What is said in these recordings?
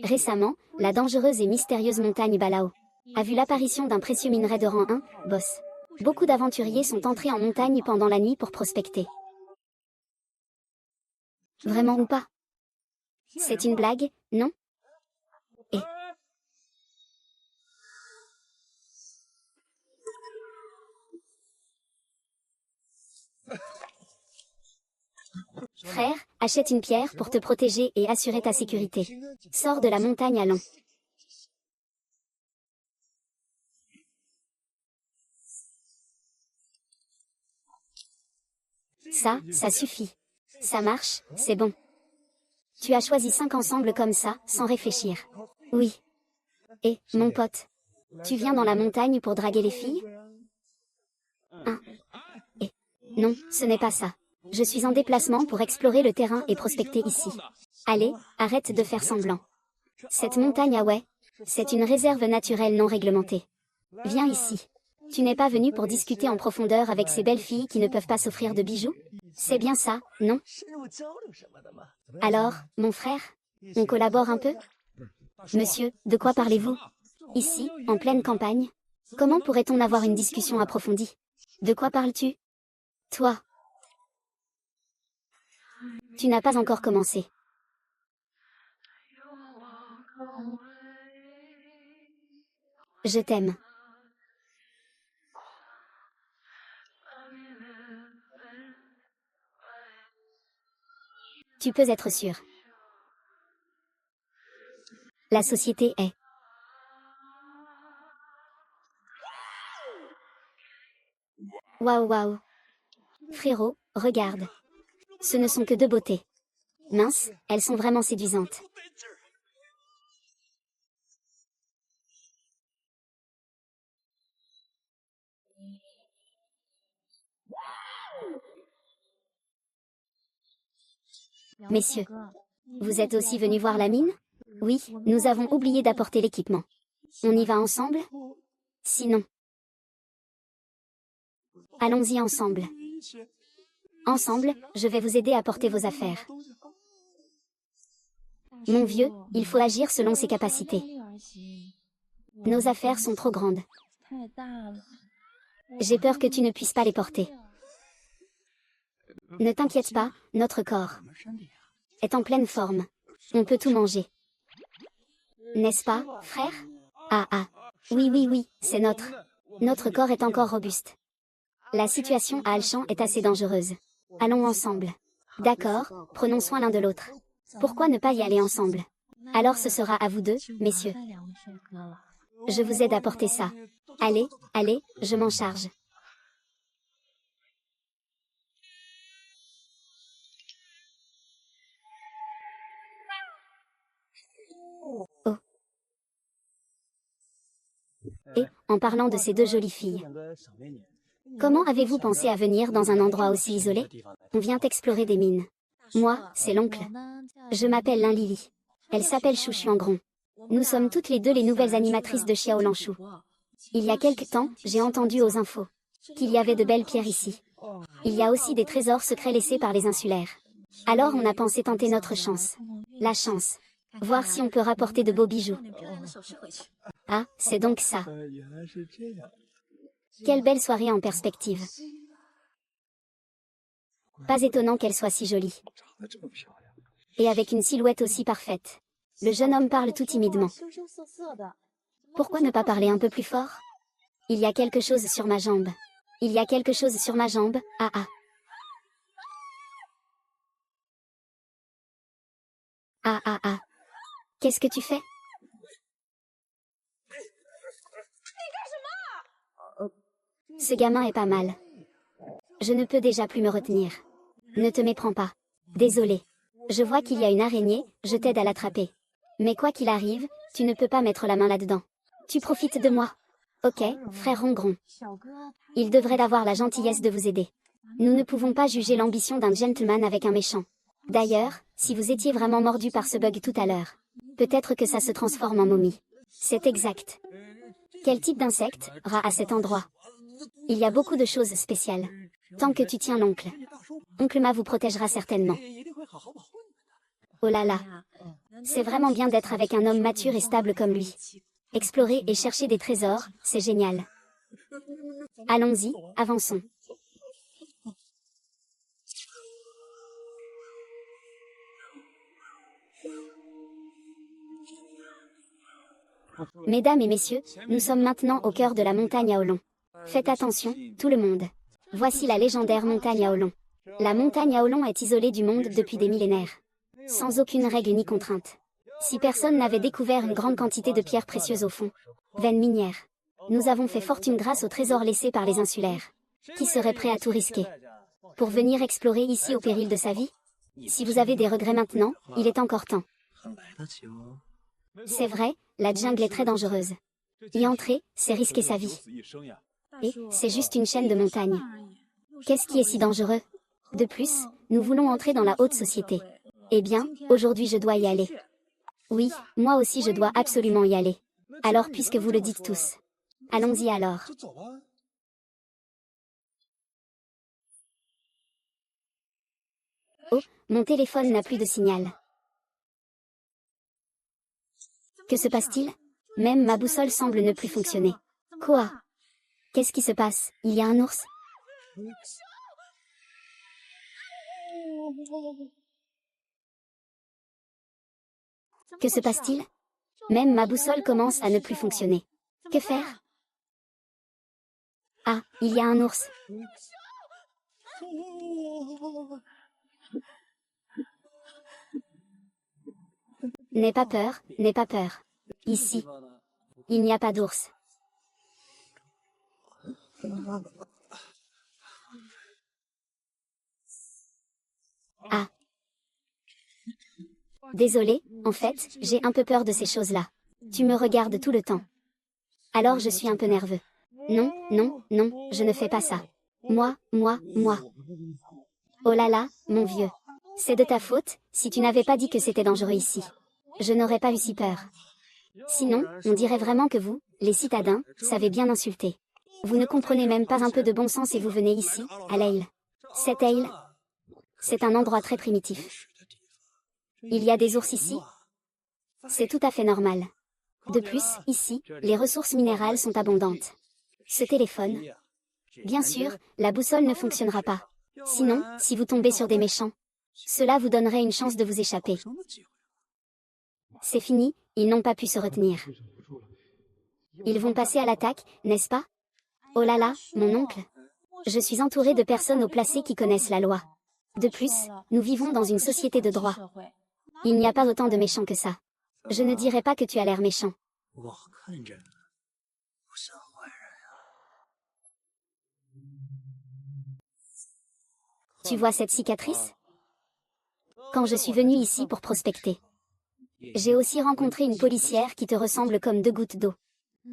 Récemment, la dangereuse et mystérieuse montagne Balao a vu l'apparition d'un précieux minerai de rang 1, boss. Beaucoup d'aventuriers sont entrés en montagne pendant la nuit pour prospecter. Vraiment ou pas? C'est une blague, non? Et frère, achète une pierre pour te protéger et assurer ta sécurité. Sors de la montagne à Long. Ça suffit. Ça marche, c'est bon. Tu as choisi 5 ensembles comme ça, sans réfléchir. Oui. Et, mon pote, tu viens dans la montagne pour draguer les filles? Hein? Et, non, ce n'est pas ça. Je suis en déplacement pour explorer le terrain et prospecter ici. Allez, arrête de faire semblant. Cette montagne c'est une réserve naturelle non réglementée. Viens ici. Tu n'es pas venu pour discuter en profondeur avec ces belles filles qui ne peuvent pas s'offrir de bijoux? C'est bien ça, non? Alors, mon frère, on collabore un peu? Monsieur, de quoi parlez-vous? Ici, en pleine campagne? Comment pourrait-on avoir une discussion approfondie? De quoi parles-tu? Toi? Tu n'as pas encore commencé. Je t'aime. Tu peux être sûr. La société est. Waouh waouh. Frérot, regarde. Ce ne sont que deux beautés. Mince, elles sont vraiment séduisantes. Messieurs, vous êtes aussi venus voir la mine? Oui, nous avons oublié d'apporter l'équipement. On y va ensemble? Sinon. Allons-y ensemble. Ensemble, je vais vous aider à porter vos affaires. Mon vieux, il faut agir selon ses capacités. Nos affaires sont trop grandes. J'ai peur que tu ne puisses pas les porter. Ne t'inquiète pas, notre corps est en pleine forme. On peut tout manger. N'est-ce pas, frère? Ah. Oui, c'est notre. Notre corps est encore robuste. La situation à Alchan est assez dangereuse. Allons ensemble. D'accord, prenons soin l'un de l'autre. Pourquoi ne pas y aller ensemble? Alors ce sera à vous deux, messieurs. Je vous aide à porter ça. Allez, je m'en charge. Oh. Et, en parlant de ces deux jolies filles, comment avez-vous pensé à venir dans un endroit aussi isolé? On vient explorer des mines. Moi, c'est l'oncle. Je m'appelle Lin Lily. Elle s'appelle Chou Chuangron. Nous sommes toutes les deux les nouvelles animatrices de Xiaolanchu. Il y a quelque temps, j'ai entendu aux infos qu'il y avait de belles pierres ici. Il y a aussi des trésors secrets laissés par les insulaires. Alors on a pensé tenter notre chance. La chance. Voir si on peut rapporter de beaux bijoux. Ah, c'est donc ça. Quelle belle soirée en perspective. Pas étonnant qu'elle soit si jolie. Et avec une silhouette aussi parfaite. Le jeune homme parle tout timidement. Pourquoi ne pas parler un peu plus fort? Il y a quelque chose sur ma jambe. Il y a quelque chose sur ma jambe, ah. Ah. Qu'est-ce que tu fais? Ce gamin est pas mal. Je ne peux déjà plus me retenir. Ne te méprends pas. Désolé. Je vois qu'il y a une araignée, je t'aide à l'attraper. Mais quoi qu'il arrive, tu ne peux pas mettre la main là-dedans. Tu profites de moi. Ok, frère Rongron. Il devrait avoir la gentillesse de vous aider. Nous ne pouvons pas juger l'ambition d'un gentleman avec un méchant. D'ailleurs, si vous étiez vraiment mordu par ce bug tout à l'heure, peut-être que ça se transforme en momie. C'est exact. Quel type d'insecte, rat à cet endroit? Il y a beaucoup de choses spéciales. Tant que tu tiens l'oncle. Oncle Ma vous protégera certainement. Oh là là. C'est vraiment bien d'être avec un homme mature et stable comme lui. Explorer et chercher des trésors, c'est génial. Allons-y, avançons. Mesdames et messieurs, nous sommes maintenant au cœur de la montagne à Aulon. Faites attention, tout le monde. Voici la légendaire montagne à Aulon. La montagne à Aulon est isolée du monde depuis des millénaires. Sans aucune règle ni contrainte. Si personne n'avait découvert une grande quantité de pierres précieuses au fond. Veines minières. Nous avons fait fortune grâce aux trésors laissés par les insulaires. Qui serait prêt à tout risquer pour venir explorer ici au péril de sa vie? Si vous avez des regrets maintenant, il est encore temps. C'est vrai, la jungle est très dangereuse. Y entrer, c'est risquer sa vie. Et, c'est juste une chaîne de montagnes. Qu'est-ce qui est si dangereux? De plus, nous voulons entrer dans la haute société. Eh bien, aujourd'hui je dois y aller. Oui, moi aussi je dois absolument y aller. Alors puisque vous le dites tous. Allons-y alors. Oh, mon téléphone n'a plus de signal. Que se passe-t-il? Même ma boussole semble ne plus fonctionner. Quoi? Qu'est-ce qui se passe? Il y a un ours? Que se passe-t-il? Même ma boussole commence à ne plus fonctionner. Que faire? Ah, il y a un ours. N'aie pas peur, n'aie pas peur. Ici, il n'y a pas d'ours. Ah. Désolé, en fait, j'ai un peu peur de ces choses-là. Tu me regardes tout le temps. Alors je suis un peu nerveux. Non, non, non, je ne fais pas ça. Moi. Oh là là, mon vieux. C'est de ta faute, si tu n'avais pas dit que c'était dangereux ici. Je n'aurais pas eu si peur. Sinon, on dirait vraiment que vous, les citadins, savez bien insulter. Vous ne comprenez même pas un peu de bon sens et vous venez ici, à l'Aile. Cette Aile, c'est un endroit très primitif. Il y a des ours ici. C'est tout à fait normal. De plus, ici, les ressources minérales sont abondantes. Ce téléphone. Bien sûr, la boussole ne fonctionnera pas. Sinon, si vous tombez sur des méchants, cela vous donnerait une chance de vous échapper. C'est fini, ils n'ont pas pu se retenir. Ils vont passer à l'attaque, n'est-ce pas? Oh là là, mon oncle. Je suis entouré de personnes haut placées qui connaissent la loi. De plus, nous vivons dans une société de droit. Il n'y a pas autant de méchants que ça. Je ne dirais pas que tu as l'air méchant. Tu vois cette cicatrice? Quand je suis venue ici pour prospecter, j'ai aussi rencontré une policière qui te ressemble comme deux gouttes d'eau.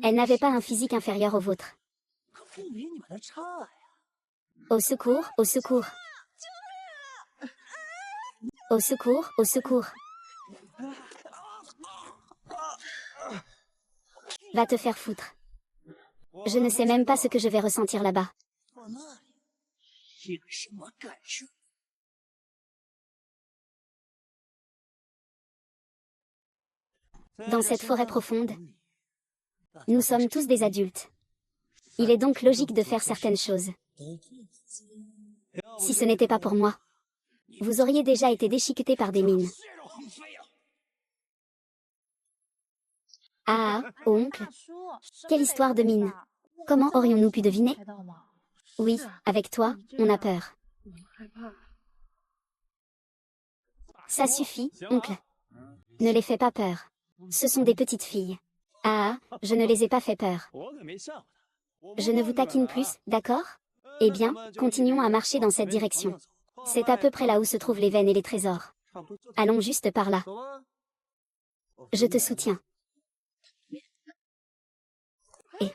Elle n'avait pas un physique inférieur au vôtre. Au secours, au secours. Au secours, au secours. Va te faire foutre. Je ne sais même pas ce que je vais ressentir là-bas. Dans cette forêt profonde, nous sommes tous des adultes. Il est donc logique de faire certaines choses. Si ce n'était pas pour moi, vous auriez déjà été déchiquetés par des mines. Ah, oncle. Quelle histoire de mine. Comment aurions-nous pu deviner? Oui, avec toi, on a peur. Ça suffit, oncle. Ne les fais pas peur. Ce sont des petites filles. Ah, je ne les ai pas fait peur. Je ne vous taquine plus, d'accord? Eh bien, continuons à marcher dans cette direction. C'est à peu près là où se trouvent les veines et les trésors. Allons juste par là. Je te soutiens. Et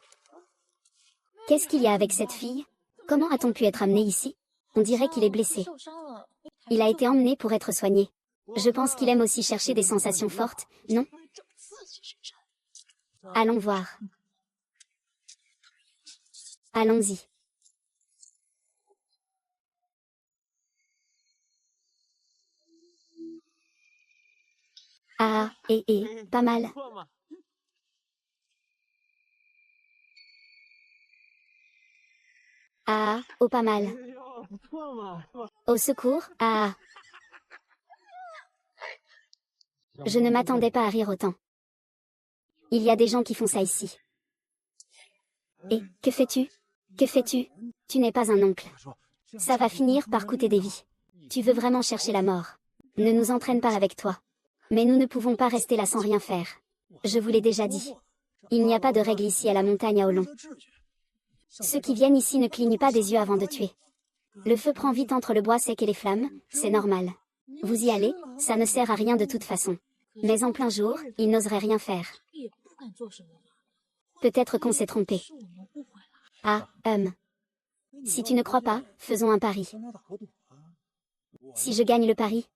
qu'est-ce qu'il y a avec cette fille? Comment a-t-on pu être amené ici? On dirait qu'il est blessé. Il a été emmené pour être soigné. Je pense qu'il aime aussi chercher des sensations fortes, non? Allons voir. Allons-y. Ah, pas mal. Ah, oh pas mal. Au secours, ah. Je ne m'attendais pas à rire autant. Il y a des gens qui font ça ici. Et, que fais-tu? Que fais-tu? Tu n'es pas un oncle. Ça va finir par coûter des vies. Tu veux vraiment chercher la mort. Ne nous entraîne pas avec toi. Mais nous ne pouvons pas rester là sans rien faire. Je vous l'ai déjà dit. Il n'y a pas de règle ici à la montagne à Olon. Ceux qui viennent ici ne clignent pas des yeux avant de tuer. Le feu prend vite entre le bois sec et les flammes, c'est normal. Vous y allez, ça ne sert à rien de toute façon. Mais en plein jour, ils n'oseraient rien faire. Peut-être qu'on s'est trompé. Ah, Si tu ne crois pas, faisons un pari. Si je gagne le pari.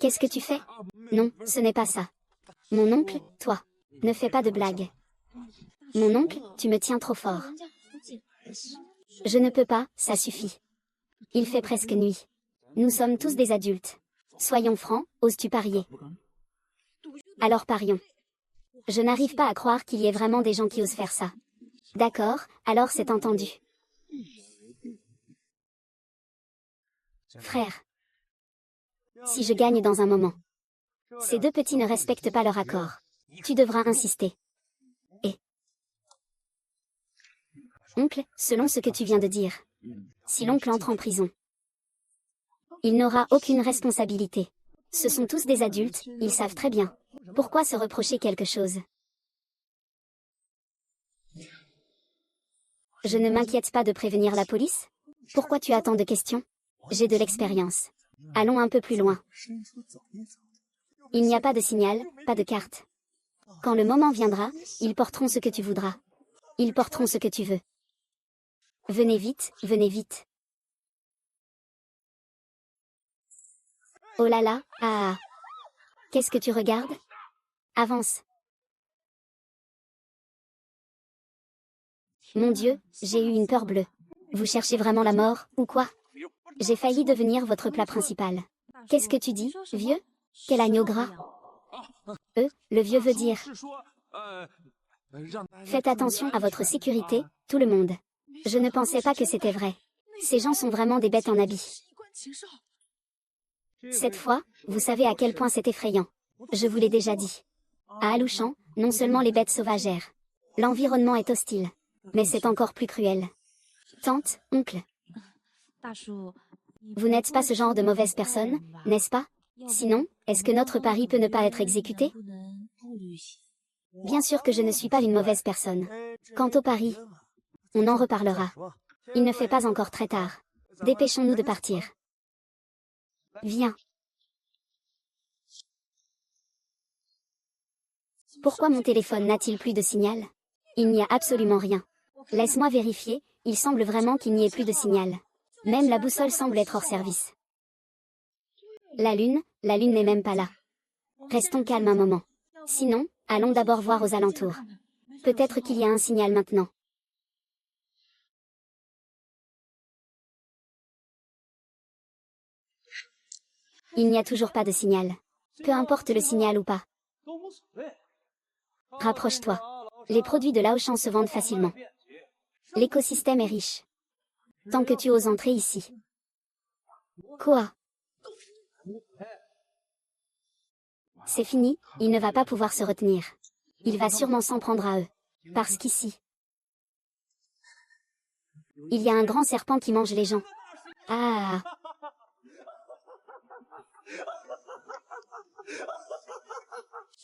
Qu'est-ce que tu fais? Non, ce n'est pas ça. Mon oncle, toi. Ne fais pas de blagues. Mon oncle, tu me tiens trop fort. Je ne peux pas, ça suffit. Il fait presque nuit. Nous sommes tous des adultes. Soyons francs, oses-tu parier? Alors parions. Je n'arrive pas à croire qu'il y ait vraiment des gens qui osent faire ça. D'accord, alors c'est entendu. Frère. Si je gagne dans un moment. Ces deux petits ne respectent pas leur accord. Tu devras insister. Et oncle, selon ce que tu viens de dire. Si l'oncle entre en prison, il n'aura aucune responsabilité. Ce sont tous des adultes, ils savent très bien. Pourquoi se reprocher quelque chose? Je ne m'inquiète pas de prévenir la police? Pourquoi tu as tant de questions? J'ai de l'expérience. Allons un peu plus loin. Il n'y a pas de signal, pas de carte. Quand le moment viendra, ils porteront ce que tu voudras. Ils porteront ce que tu veux. Venez vite, venez vite. Oh là là, ah. Qu'est-ce que tu regardes? Avance. Mon Dieu, j'ai eu une peur bleue. Vous cherchez vraiment la mort, ou quoi? J'ai failli devenir votre plat principal. Qu'est-ce que tu dis, vieux? Quel agneau gras? Le vieux veut dire. Faites attention à votre sécurité, tout le monde. Je ne pensais pas que c'était vrai. Ces gens sont vraiment des bêtes en habit. Cette fois, vous savez à quel point c'est effrayant. Je vous l'ai déjà dit. À Alouchan, non seulement les bêtes sauvages errent. L'environnement est hostile. Mais c'est encore plus cruel. Tante, oncle. Vous n'êtes pas ce genre de mauvaise personne, n'est-ce pas? Sinon, est-ce que notre pari peut ne pas être exécuté? Bien sûr que je ne suis pas une mauvaise personne. Quant au pari, on en reparlera. Il ne fait pas encore très tard. Dépêchons-nous de partir. Viens. Pourquoi mon téléphone n'a-t-il plus de signal? Il n'y a absolument rien. Laisse-moi vérifier, il semble vraiment qu'il n'y ait plus de signal. Même la boussole semble être hors service. La lune n'est même pas là. Restons calmes un moment. Sinon, allons d'abord voir aux alentours. Peut-être qu'il y a un signal maintenant. Il n'y a toujours pas de signal. Peu importe le signal ou pas. Rapproche-toi. Les produits de Laochan se vendent facilement. L'écosystème est riche. Tant que tu oses entrer ici. Quoi? C'est fini, il ne va pas pouvoir se retenir. Il va sûrement s'en prendre à eux. Parce qu'ici, il y a un grand serpent qui mange les gens. Ah!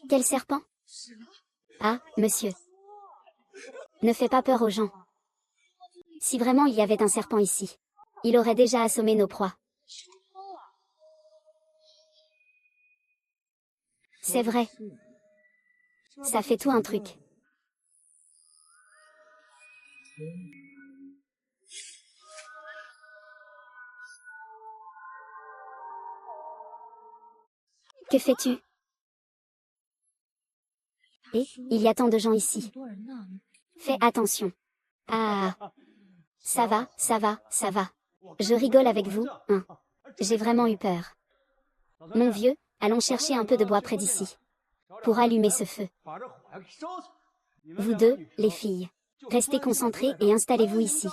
Quel serpent? Ah, monsieur. Ne fais pas peur aux gens. Si vraiment il y avait un serpent ici, il aurait déjà assommé nos proies. C'est vrai. Ça fait tout un truc. Que fais-tu? Et, il y a tant de gens ici. Fais attention. Ah. Ça va, ça va, ça va. Je rigole avec vous, hein. J'ai vraiment eu peur. Mon vieux, allons chercher un peu de bois près d'ici. Pour allumer ce feu. Vous deux, les filles. Restez concentrés et installez-vous ici.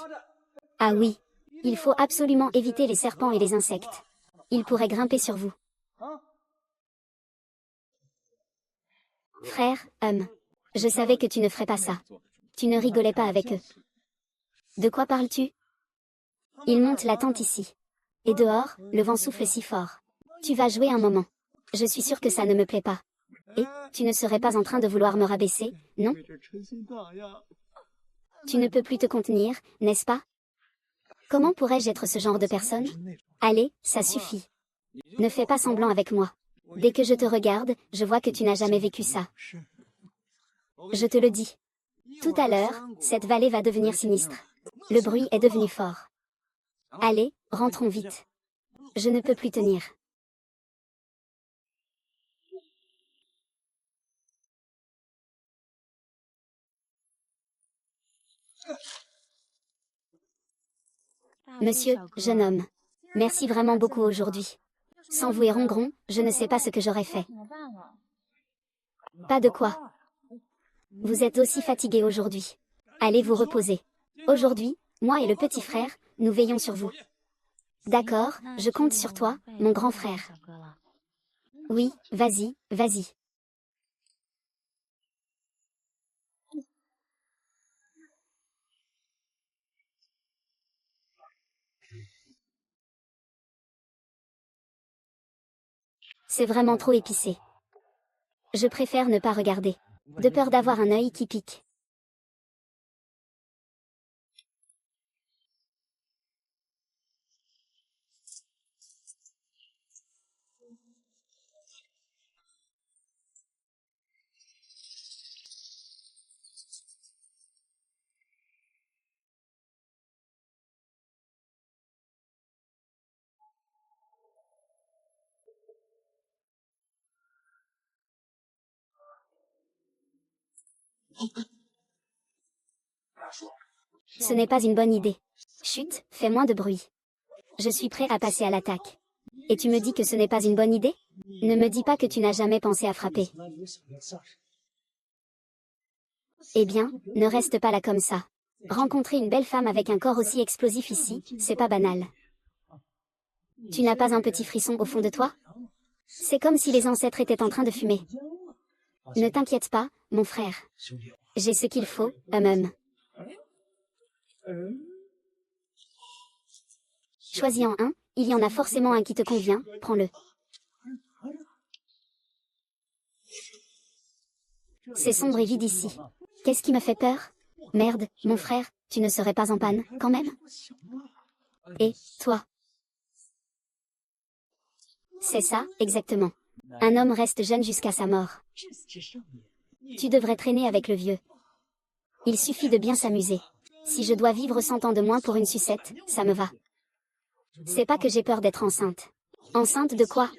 Ah oui. Il faut absolument éviter les serpents et les insectes. Ils pourraient grimper sur vous. Frère, je savais que tu ne ferais pas ça. Tu ne rigolais pas avec eux. De quoi parles-tu? Ils montent la tente ici. Et dehors, le vent souffle si fort. Tu vas jouer un moment. Je suis sûre que ça ne me plaît pas. Et, tu ne serais pas en train de vouloir me rabaisser, non? Tu ne peux plus te contenir, n'est-ce pas? Comment pourrais-je être ce genre de personne? Allez, ça suffit. Ne fais pas semblant avec moi. Dès que je te regarde, je vois que tu n'as jamais vécu ça. Je te le dis. Tout à l'heure, cette vallée va devenir sinistre. Le bruit est devenu fort. Allez, rentrons vite. Je ne peux plus tenir. Monsieur, jeune homme. Merci vraiment beaucoup aujourd'hui. Sans vous et Rongron, je ne sais pas ce que j'aurais fait. Pas de quoi. Vous êtes aussi fatigué aujourd'hui. Allez vous reposer. Aujourd'hui, moi et le petit frère, nous veillons sur vous. D'accord, je compte sur toi, mon grand frère. Oui, vas-y, vas-y. C'est vraiment trop épicé. Je préfère ne pas regarder. De peur d'avoir un œil qui pique. Ce n'est pas une bonne idée. Chut, fais moins de bruit. Je suis prêt à passer à l'attaque. Et tu me dis que ce n'est pas une bonne idée? Ne me dis pas que tu n'as jamais pensé à frapper. Eh bien, ne reste pas là comme ça. Rencontrer une belle femme avec un corps aussi explosif ici, c'est pas banal. Tu n'as pas un petit frisson au fond de toi? C'est comme si les ancêtres étaient en train de fumer. Ne t'inquiète pas, mon frère. J'ai ce qu'il faut, Choisis-en un, il y en a forcément un qui te convient, prends-le. C'est sombre et vide ici. Qu'est-ce qui me fait peur? Merde, mon frère, tu ne serais pas en panne, quand même? Et, toi? C'est ça, exactement. Un homme reste jeune jusqu'à sa mort. Tu devrais traîner avec le vieux. Il suffit de bien s'amuser. Si je dois vivre 100 ans de moins pour une sucette, ça me va. C'est pas que j'ai peur d'être enceinte. Enceinte de quoi?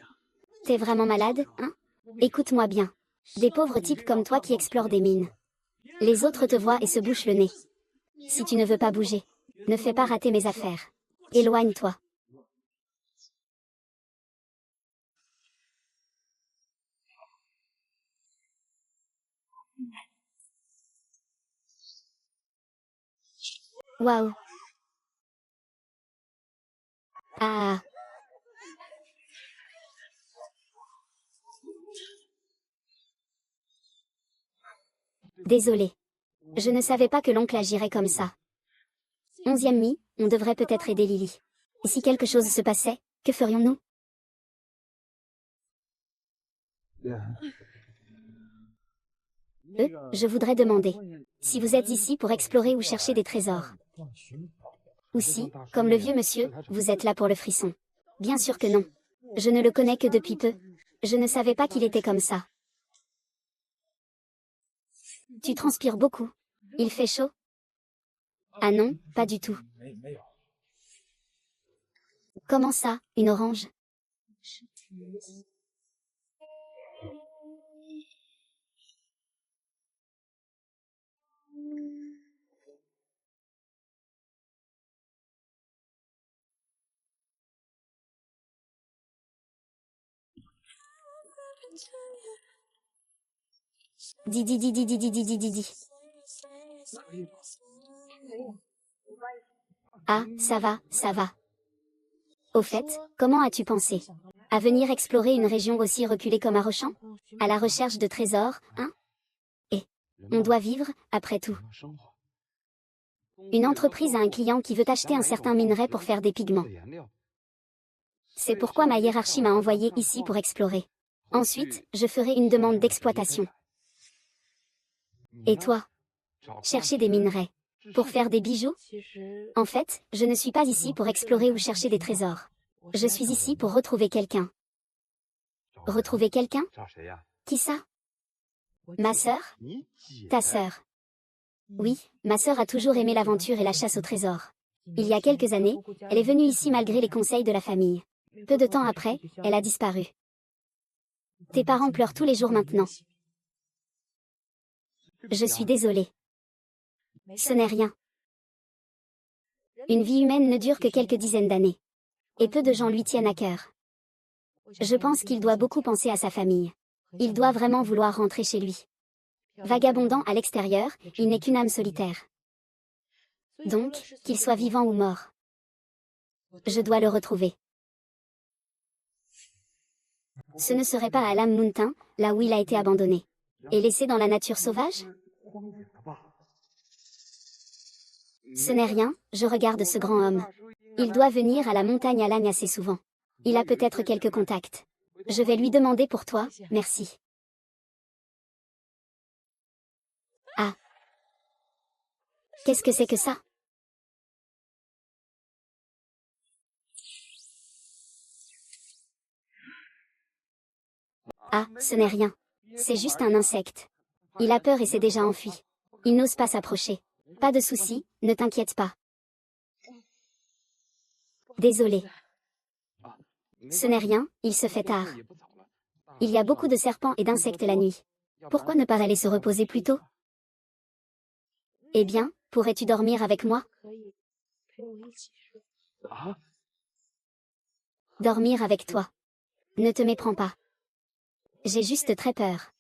T'es vraiment malade, hein? Écoute-moi bien. Des pauvres types comme toi qui explorent des mines. Les autres te voient et se bouchent le nez. Si tu ne veux pas bouger, ne fais pas rater mes affaires. Éloigne-toi. Waouh. Ah. Désolé. Je ne savais pas que l'oncle agirait comme ça. 11e mi, on devrait peut-être aider Lily. Et si quelque chose se passait, que ferions-nous? Je voudrais demander. Si vous êtes ici pour explorer ou chercher des trésors. Ou si, comme le vieux monsieur, vous êtes là pour le frisson. Bien sûr que non. Je ne le connais que depuis peu. Je ne savais pas qu'il était comme ça. Tu transpires beaucoup. Il fait chaud? Ah non, pas du tout. Comment ça, une orange? Di. Ah, ça va, ça va. Au fait, comment as-tu pensé à venir explorer une région aussi reculée comme Arrochamps? À la recherche de trésors, hein? Et on doit vivre, après tout. Une entreprise a un client qui veut acheter un certain minerai pour faire des pigments. C'est pourquoi ma hiérarchie m'a envoyé ici pour explorer. Ensuite, je ferai une demande d'exploitation. Et toi? Chercher des minerais. Pour faire des bijoux? En fait, je ne suis pas ici pour explorer ou chercher des trésors. Je suis ici pour retrouver quelqu'un. Retrouver quelqu'un? Qui ça? Ma sœur? Ta sœur? Oui, ma sœur a toujours aimé l'aventure et la chasse au trésor. Il y a quelques années, elle est venue ici malgré les conseils de la famille. Peu de temps après, elle a disparu. Tes parents pleurent tous les jours maintenant. Je suis désolée. Ce n'est rien. Une vie humaine ne dure que quelques dizaines d'années. Et peu de gens lui tiennent à cœur. Je pense qu'il doit beaucoup penser à sa famille. Il doit vraiment vouloir rentrer chez lui. Vagabondant à l'extérieur, il n'est qu'une âme solitaire. Donc, qu'il soit vivant ou mort. Je dois le retrouver. Ce ne serait pas à Lam Mountain, là où il a été abandonné. Et laissé dans la nature sauvage? Ce n'est rien, je regarde ce grand homme. Il doit venir à la montagne à Lagne assez souvent. Il a peut-être quelques contacts. Je vais lui demander pour toi, merci. Ah. Qu'est-ce que c'est que ça? Ah, ce n'est rien. C'est juste un insecte. Il a peur et s'est déjà enfui. Il n'ose pas s'approcher. Pas de souci, ne t'inquiète pas. Désolé. Ce n'est rien, il se fait tard. Il y a beaucoup de serpents et d'insectes la nuit. Pourquoi ne pas aller se reposer plus tôt? Eh bien, pourrais-tu dormir avec moi? Dormir avec toi. Ne te méprends pas. J'ai juste très peur.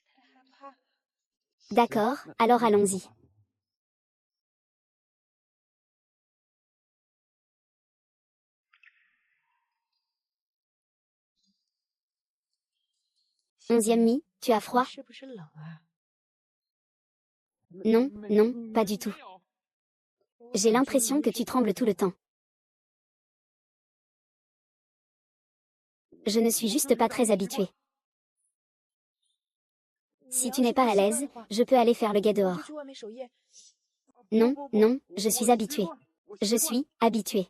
D'accord, alors allons-y. Onzième mi, tu as froid? Non, non, pas du tout. J'ai l'impression que tu trembles tout le temps. Je ne suis juste pas très habituée. Si tu n'es pas à l'aise, je peux aller faire le guet dehors. Non, non, je suis habituée. Je suis habituée.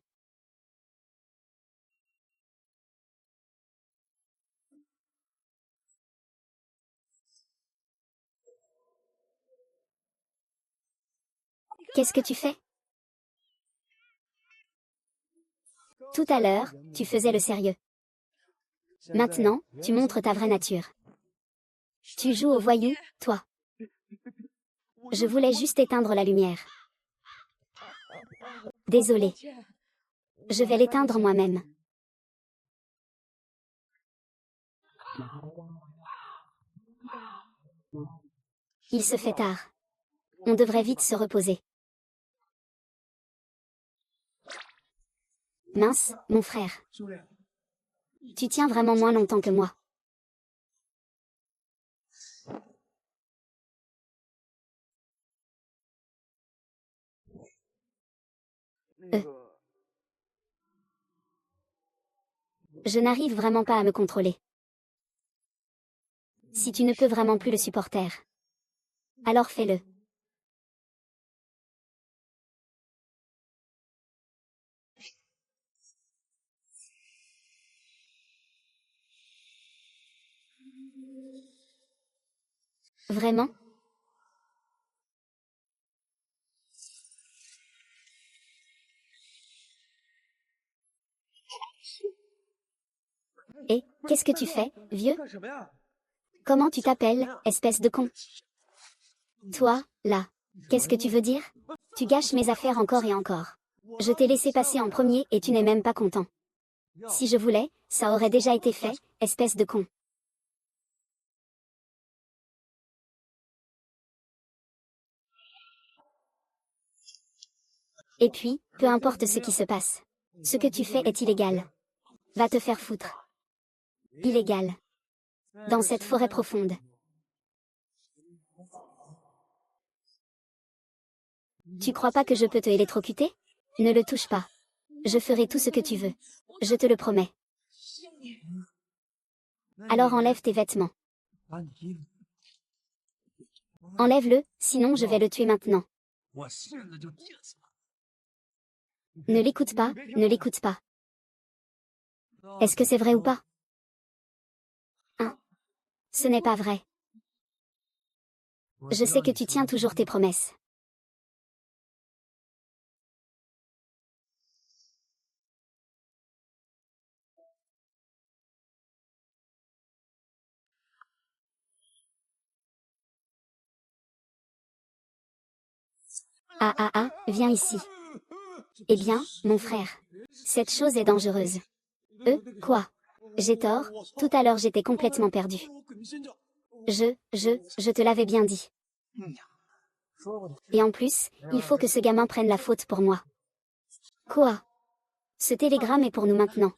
Qu'est-ce que tu fais? Tout à l'heure, tu faisais le sérieux. Maintenant, tu montres ta vraie nature. Tu joues au voyou, toi. Je voulais juste éteindre la lumière. Désolée. Je vais l'éteindre moi-même. Il se fait tard. On devrait vite se reposer. Mince, mon frère. Tu tiens vraiment moins longtemps que moi. Je n'arrive vraiment pas à me contrôler. Si tu ne peux vraiment plus le supporter, alors fais-le. Vraiment? Et, qu'est-ce que tu fais, vieux? Comment tu t'appelles, espèce de con? Toi, là. Qu'est-ce que tu veux dire? Tu gâches mes affaires encore et encore. Je t'ai laissé passer en premier et tu n'es même pas content. Si je voulais, ça aurait déjà été fait, espèce de con. Et puis, peu importe ce qui se passe. Ce que tu fais est illégal. Va te faire foutre. Illégal. Dans cette forêt profonde. Tu crois pas que je peux te électrocuter? Ne le touche pas. Je ferai tout ce que tu veux. Je te le promets. Alors enlève tes vêtements. Enlève-le, sinon je vais le tuer maintenant. Ne l'écoute pas, ne l'écoute pas. Est-ce que c'est vrai ou pas? Hein? Ce n'est pas vrai. Je sais que tu tiens toujours tes promesses. Ah ah ah, viens ici. Eh bien, mon frère. Cette chose est dangereuse. Quoi? J'ai tort, tout à l'heure j'étais complètement perdu. Je te l'avais bien dit. Et en plus, il faut que ce gamin prenne la faute pour moi. Quoi? Ce télégramme est pour nous maintenant.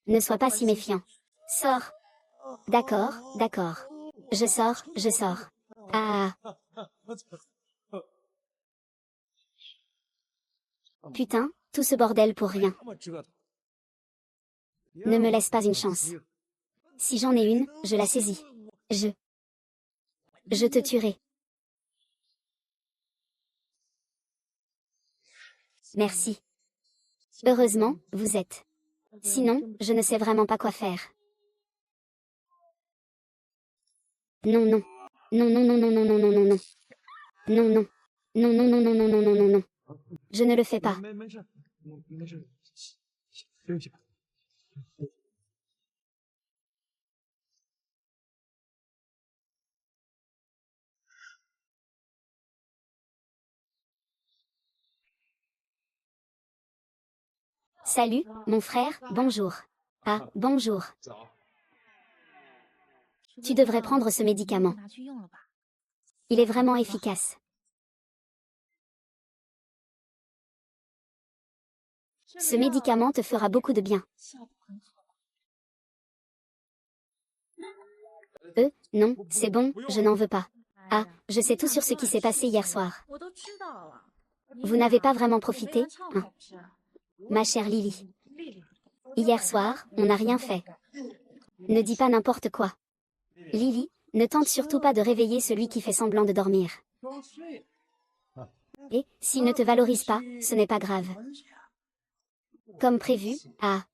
Ne sois pas si méfiant. Sors. D'accord, d'accord. Je sors, je sors. Ah. Putain, tout ce bordel pour rien. Ne me laisse pas une chance. Si j'en ai une, je la saisis. Je te tuerai. Merci. Heureusement, vous êtes. Sinon, je ne sais vraiment pas quoi faire. Non, non. Non, non, non, non, non, non, non, non, non. Non, non. Non, non, non, non, non, non, non, non, non. Je ne le fais pas. Salut, mon frère, bonjour. Ah, bonjour. Tu devrais prendre ce médicament. Il est vraiment efficace. Ce médicament te fera beaucoup de bien. Non, c'est bon, je n'en veux pas. Ah, je sais tout sur ce qui s'est passé hier soir. Vous n'avez pas vraiment profité, hein? Ma chère Lily. Hier soir, on n'a rien fait. Ne dis pas n'importe quoi. Lily, ne tente surtout pas de réveiller celui qui fait semblant de dormir. Et, s'il ne te valorise pas, ce n'est pas grave. Comme prévu, ah.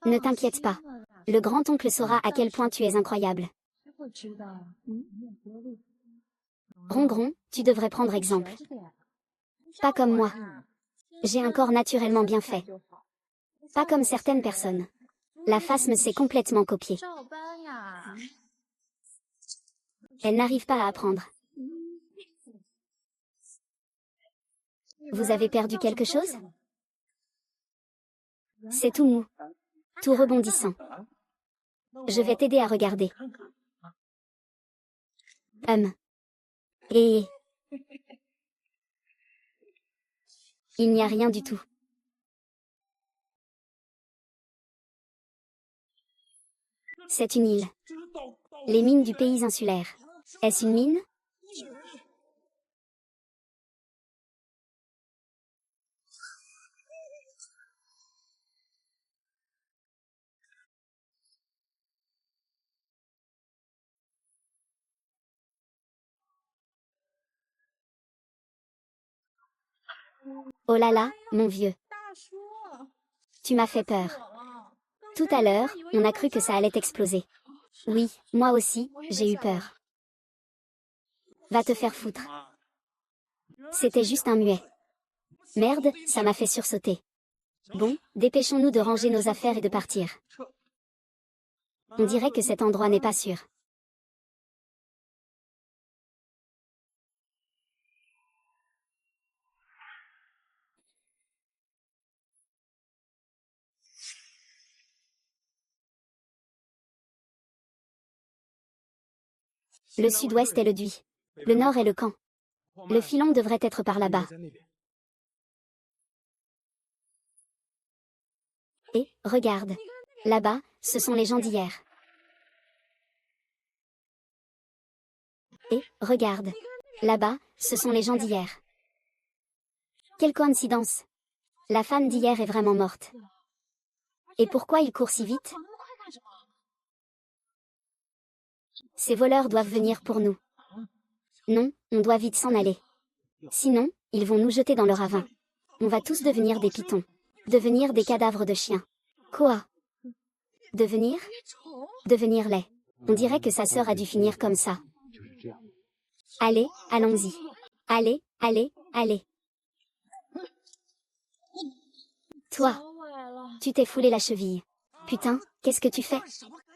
Ne t'inquiète pas. Le grand-oncle saura à quel point tu es incroyable. Rongron, tu devrais prendre exemple. Pas comme moi. J'ai un corps naturellement bien fait. Pas comme certaines personnes. La face me s'est complètement copiée. Elle n'arrive pas à apprendre. Vous avez perdu quelque chose? C'est tout mou. Tout rebondissant. Je vais t'aider à regarder. Et... il n'y a rien du tout. C'est une île. Les mines du pays insulaire. Est-ce une mine? Oh là là, mon vieux. Tu m'as fait peur. Tout à l'heure, on a cru que ça allait exploser. Oui, moi aussi, j'ai eu peur. Va te faire foutre. C'était juste un muet. Merde, ça m'a fait sursauter. Bon, dépêchons-nous de ranger nos affaires et de partir. On dirait que cet endroit n'est pas sûr. Le sud-ouest est le Dui. Le nord est le camp. Le filon devrait être par là-bas. Et, regarde. Là-bas, ce sont les gens d'hier. Et, regarde. Là-bas, ce sont les gens d'hier. Quelle coïncidence. La femme d'hier est vraiment morte. Et pourquoi il court si vite? Ces voleurs doivent venir pour nous. Non, on doit vite s'en aller. Sinon, ils vont nous jeter dans le ravin. On va tous devenir des pitons. Devenir des cadavres de chiens. Quoi? Devenir? Devenir laid. On dirait que sa sœur a dû finir comme ça. Allez, allons-y. Allez, allez, allez. Toi, tu t'es foulé la cheville. Putain, qu'est-ce que tu fais?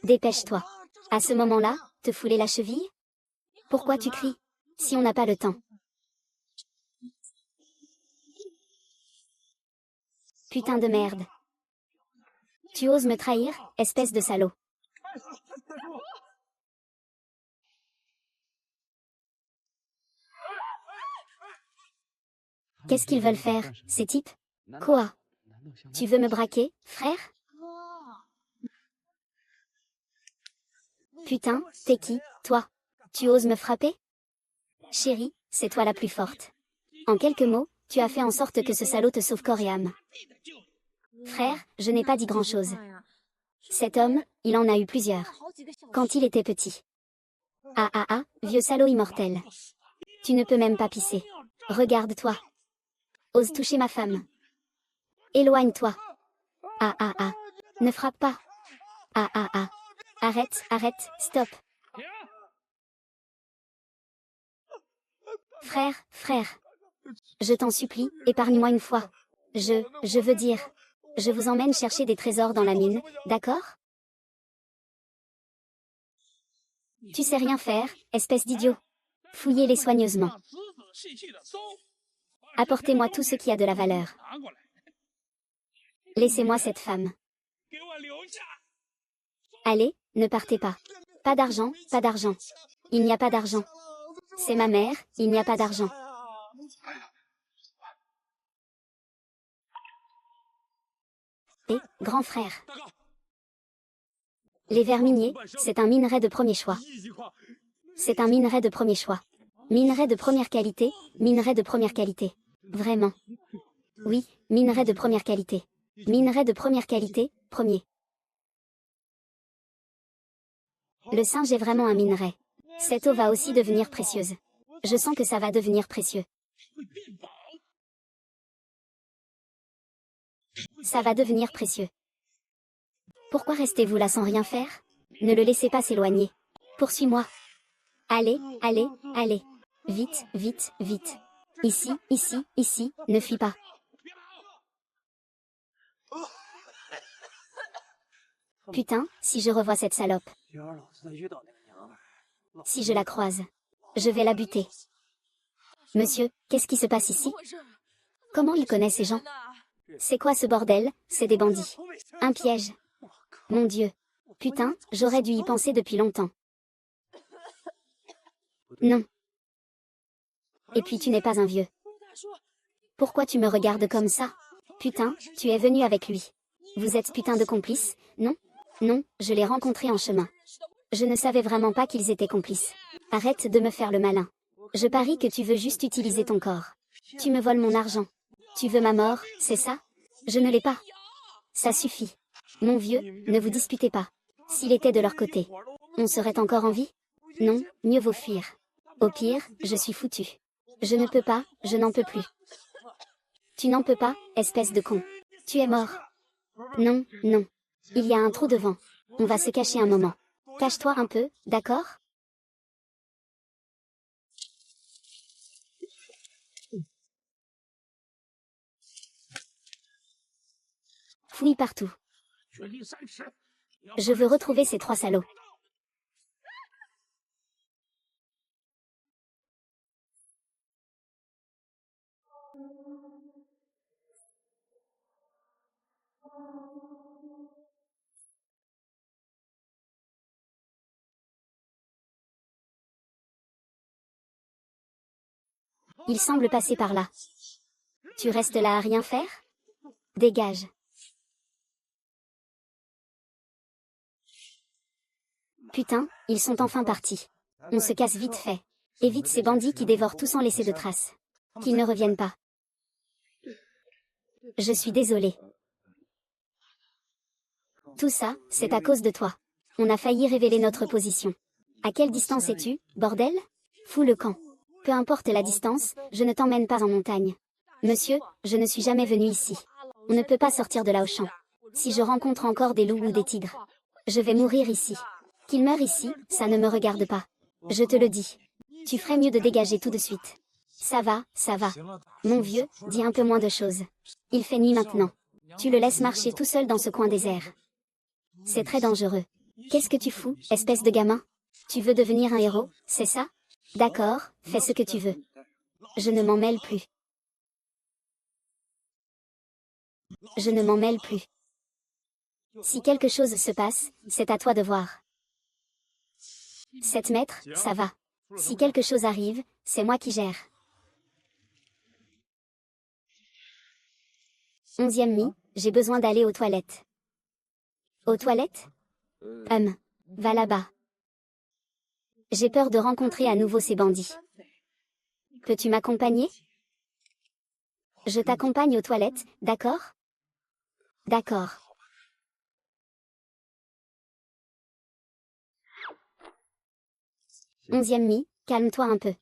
Dépêche-toi. À ce moment-là, te fouler la cheville? Pourquoi tu cries? Si on n'a pas le temps. Putain de merde. Tu oses me trahir, espèce de salaud. Qu'est-ce qu'ils veulent faire, ces types? Quoi? Tu veux me braquer, frère? Putain, t'es qui, toi? Tu oses me frapper? Chérie, c'est toi la plus forte. En quelques mots, tu as fait en sorte que ce salaud te sauve corps et âme. Frère, je n'ai pas dit grand-chose. Cet homme, il en a eu plusieurs. Quand il était petit. Ah ah ah, vieux salaud immortel. Tu ne peux même pas pisser. Regarde-toi. Ose toucher ma femme. Éloigne-toi. Ah ah ah. Ne frappe pas. Ah ah ah. Arrête, arrête, stop. Frère, frère. Je t'en supplie, épargne-moi une fois. Je veux dire. Je vous emmène chercher des trésors dans la mine, d'accord? Tu sais rien faire, espèce d'idiot. Fouillez-les soigneusement. Apportez-moi tout ce qui a de la valeur. Laissez-moi cette femme. Allez, ne partez pas. Pas d'argent, pas d'argent. Il n'y a pas d'argent. C'est ma mère, il n'y a pas d'argent. Et, grand frère. Les verres miniers, c'est un minerai de premier choix. C'est un minerai de premier choix. Minerai de première qualité, minerai de première qualité. Vraiment. Oui, minerai de première qualité. Minerai de première qualité, premier. Le singe est vraiment un minerai. Cette eau va aussi devenir précieuse. Je sens que ça va devenir précieux. Ça va devenir précieux. Pourquoi restez-vous là sans rien faire? Ne le laissez pas s'éloigner. Poursuis-moi. Allez, allez, allez. Vite, vite, vite. Ici, ici, ici, ne fuis pas. Putain, si je revois cette salope. Si je la croise. Je vais la buter. Monsieur, qu'est-ce qui se passe ici? Comment il connaît ces gens? C'est quoi ce bordel? C'est des bandits. Un piège. Mon Dieu. Putain, j'aurais dû y penser depuis longtemps. Non. Et puis tu n'es pas un vieux. Pourquoi tu me regardes comme ça? Putain, tu es venu avec lui. Vous êtes putain de complices, non? Non, je l'ai rencontré en chemin. Je ne savais vraiment pas qu'ils étaient complices. Arrête de me faire le malin. Je parie que tu veux juste utiliser ton corps. Tu me voles mon argent. Tu veux ma mort, c'est ça? Je ne l'ai pas. Ça suffit. Mon vieux, ne vous disputez pas. S'il était de leur côté, on serait encore en vie? Non, mieux vaut fuir. Au pire, je suis foutu. Je ne peux pas, je n'en peux plus. Tu n'en peux pas, espèce de con. Tu es mort. Non, non. Il y a un trou devant. On va se cacher un moment. Cache-toi un peu, d'accord? Fouille partout. Je veux retrouver ces trois salauds. Il semble passer par là. Tu restes là à rien faire? Dégage. Putain, ils sont enfin partis. On se casse vite fait. Évite ces bandits qui dévorent tout sans laisser de traces. Qu'ils ne reviennent pas. Je suis désolée. Tout ça, c'est à cause de toi. On a failli révéler notre position. À quelle distance es-tu, bordel? Fous le camp. Peu importe la distance, je ne t'emmène pas en montagne. Monsieur, je ne suis jamais venu ici. On ne peut pas sortir de là au champ. Si je rencontre encore des loups ou des tigres, je vais mourir ici. Qu'ils meurent ici, ça ne me regarde pas. Je te le dis. Tu ferais mieux de dégager tout de suite. Ça va, ça va. Mon vieux, dis un peu moins de choses. Il fait nuit maintenant. Tu le laisses marcher tout seul dans ce coin désert. C'est très dangereux. Qu'est-ce que tu fous, espèce de gamin? Tu veux devenir un héros, c'est ça? D'accord, fais ce que tu veux. Je ne m'en mêle plus. Je ne m'en mêle plus. Si quelque chose se passe, c'est à toi de voir. 7 mètres, ça va. Si quelque chose arrive, c'est moi qui gère. 11e mi, j'ai besoin d'aller aux toilettes. Aux toilettes? Va là-bas. J'ai peur de rencontrer à nouveau ces bandits. Peux-tu m'accompagner? Je t'accompagne aux toilettes, d'accord? D'accord. 11e mi, calme-toi un peu.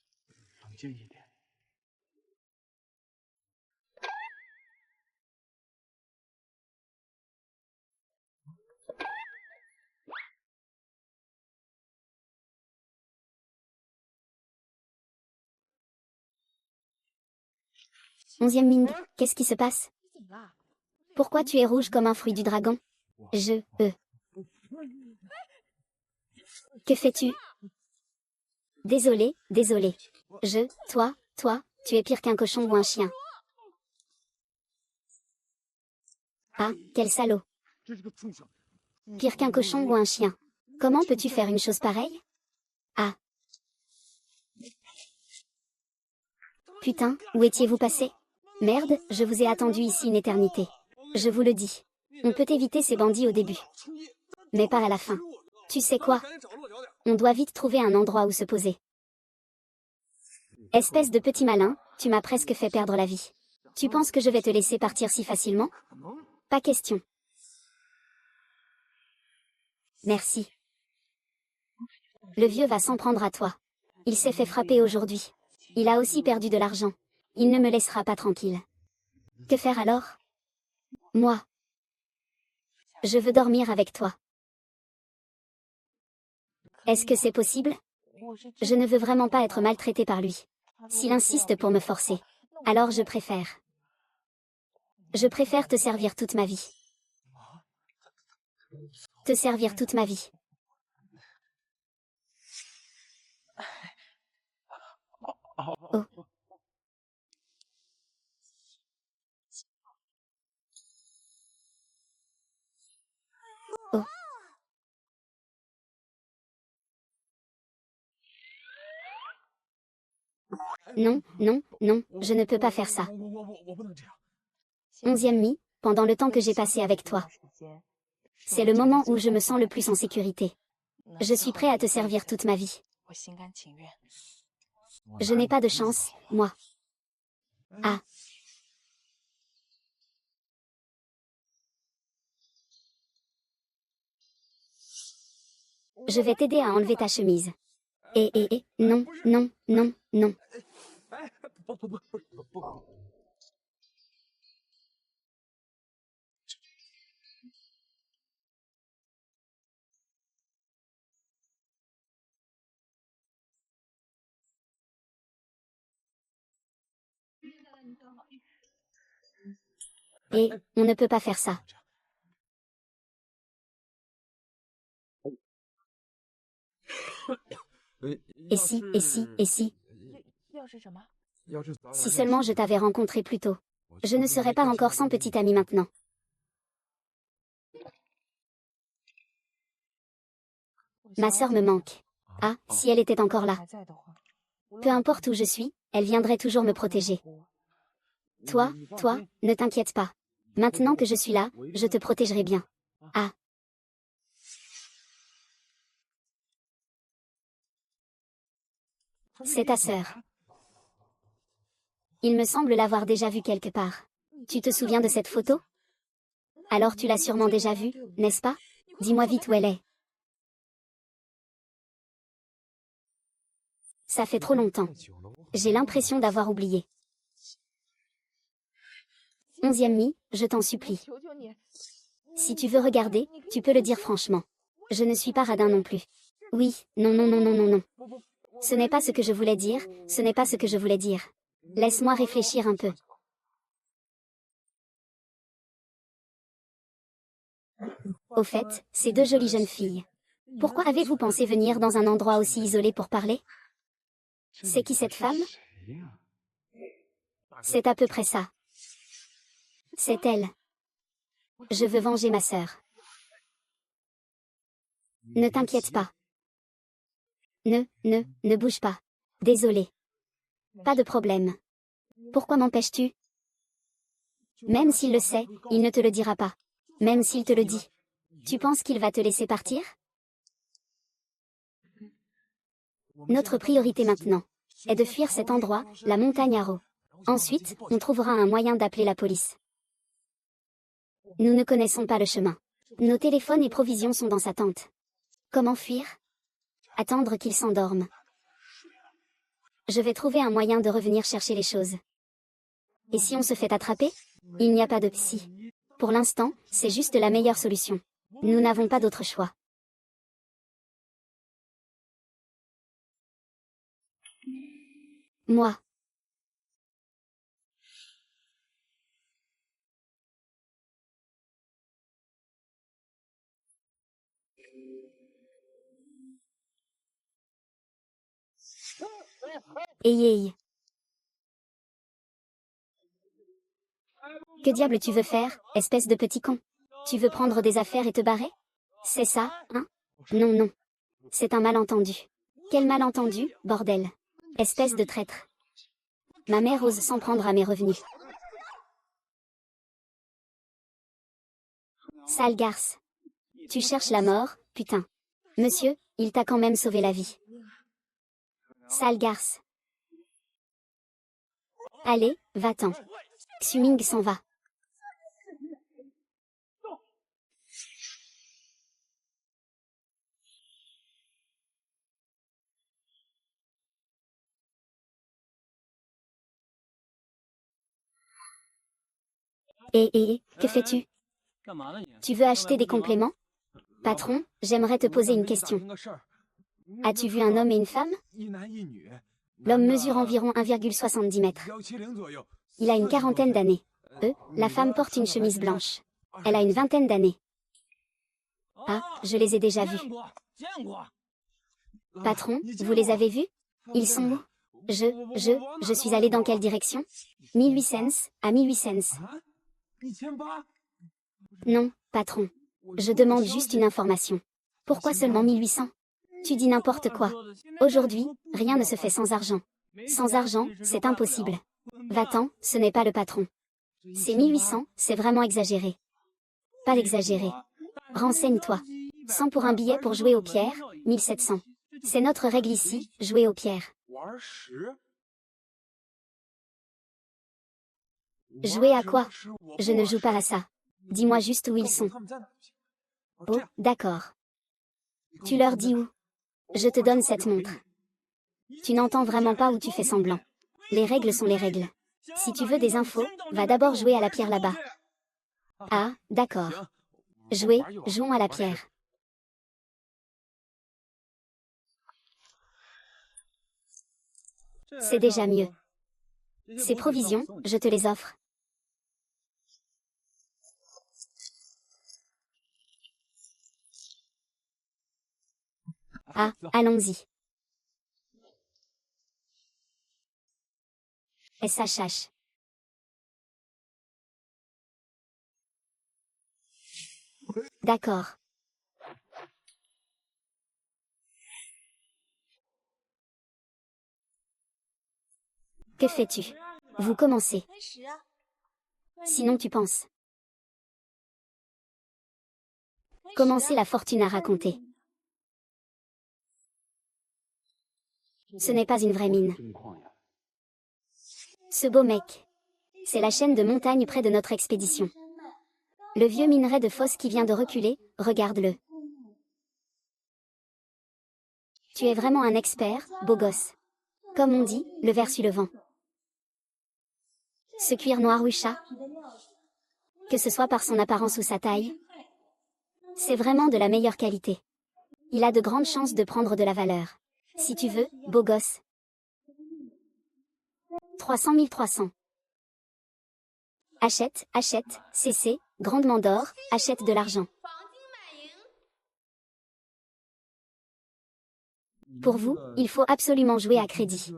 Onzième Ming, qu'est-ce qui se passe? Pourquoi tu es rouge comme un fruit du dragon? Que fais-tu? Désolé, désolé. Toi, tu es pire qu'un cochon ou un chien. Ah, quel salaud. Pire qu'un cochon ou un chien. Comment peux-tu faire une chose pareille? Ah. Putain, où étiez-vous passé? Merde, je vous ai attendu ici une éternité. Je vous le dis. On peut éviter ces bandits au début. Mais pas à la fin. Tu sais quoi? On doit vite trouver un endroit où se poser. Espèce de petit malin, tu m'as presque fait perdre la vie. Tu penses que je vais te laisser partir si facilement? Pas question. Merci. Le vieux va s'en prendre à toi. Il s'est fait frapper aujourd'hui. Il a aussi perdu de l'argent. Il ne me laissera pas tranquille. Que faire alors? Moi. Je veux dormir avec toi. Est-ce que c'est possible? Je ne veux vraiment pas être maltraitée par lui. S'il insiste pour me forcer, alors je préfère. Je préfère te servir toute ma vie. Te servir toute ma vie. Oh. Oh. Non, non, non, je ne peux pas faire ça. 11e mi, pendant le temps que j'ai passé avec toi. C'est le moment où je me sens le plus en sécurité. Je suis prêt à te servir toute ma vie. Je n'ai pas de chance, moi. Ah. Je vais t'aider à enlever ta chemise. Non, non, non, non. On ne peut pas faire ça. Et si? Si seulement je t'avais rencontré plus tôt. Je ne serais pas encore sans petite amie maintenant. Ma sœur me manque. Ah, si elle était encore là. Peu importe où je suis, elle viendrait toujours me protéger. Toi, ne t'inquiète pas. Maintenant que je suis là, je te protégerai bien. Ah, c'est ta sœur. Il me semble l'avoir déjà vue quelque part. Tu te souviens de cette photo? Alors tu l'as sûrement déjà vue, n'est-ce pas? Dis-moi vite où elle est. Ça fait trop longtemps. J'ai l'impression d'avoir oublié. 11e mi, je t'en supplie. Si tu veux regarder, tu peux le dire franchement. Je ne suis pas radin non plus. Oui, non, non, non, non, non, non. Ce n'est pas ce que je voulais dire, ce n'est pas ce que je voulais dire. Laisse-moi réfléchir un peu. Au fait, ces deux jolies jeunes filles. Pourquoi avez-vous pensé venir dans un endroit aussi isolé pour parler? C'est qui cette femme? C'est à peu près ça. C'est elle. Je veux venger ma sœur. Ne t'inquiète pas. Ne bouge pas. Désolé. Pas de problème. Pourquoi m'empêches-tu? Même s'il le sait, il ne te le dira pas. Même s'il te le dit. Tu penses qu'il va te laisser partir? Notre priorité maintenant est de fuir cet endroit, la montagne Haro. Ensuite, on trouvera un moyen d'appeler la police. Nous ne connaissons pas le chemin. Nos téléphones et provisions sont dans sa tente. Comment fuir? Attendre qu'il s'endorme. Je vais trouver un moyen de revenir chercher les choses. Et si on se fait attraper? Il n'y a pas de psy. Pour l'instant, c'est juste la meilleure solution. Nous n'avons pas d'autre choix. Moi. Aïe. Que diable tu veux faire, espèce de petit con? Tu veux prendre des affaires et te barrer? C'est ça, hein? Non, non. C'est un malentendu. Quel malentendu, bordel? Espèce de traître. Ma mère ose s'en prendre à mes revenus. Sale garce. Tu cherches la mort, putain. Monsieur, il t'a quand même sauvé la vie. Sale garce. Allez, va-t'en. Xuming s'en va. Que fais-tu? Tu veux acheter des compléments? Patron, j'aimerais te poser une question. As-tu vu un homme et une femme? L'homme mesure environ 1,70 mètres. Il a une quarantaine d'années. La femme porte une chemise blanche. Elle a une vingtaine d'années. Ah, je les ai déjà vus. Patron, vous les avez vus? Ils sont où? Je suis allé dans quelle direction? 1800, à 1800. Non, patron. Je demande juste une information. Pourquoi seulement 1800? Tu dis n'importe quoi. Aujourd'hui, rien ne se fait sans argent. Sans argent, c'est impossible. Va-t'en, ce n'est pas le patron. C'est 1800, c'est vraiment exagéré. Pas exagéré. Renseigne-toi. 100 pour un billet pour jouer aux pierres, 1700. C'est notre règle ici, jouer aux pierres. Jouer à quoi? Je ne joue pas à ça. Dis-moi juste où ils sont. Oh, d'accord. Tu leur dis où? Je te donne cette montre. Tu n'entends vraiment pas ou tu fais semblant. Les règles sont les règles. Si tu veux des infos, va d'abord jouer à la pierre là-bas. Ah, d'accord. Jouons à la pierre. C'est déjà mieux. Ces provisions, je te les offre. Ah, allons-y. SHH. D'accord. Que fais-tu? Vous commencez. Sinon tu penses. Commencez la fortune à raconter. Ce n'est pas une vraie mine. Ce beau mec. C'est la chaîne de montagnes près de notre expédition. Le vieux minerai de fosse qui vient de reculer, regarde-le. Tu es vraiment un expert, beau gosse. Comme on dit, le ver suit le vent. Ce cuir noir Wisha, que ce soit par son apparence ou sa taille, c'est vraiment de la meilleure qualité. Il a de grandes chances de prendre de la valeur. Si tu veux, beau gosse. 300 300. Achète, achète, CC, grandement d'or, achète de l'argent. Pour vous, il faut absolument jouer à crédit.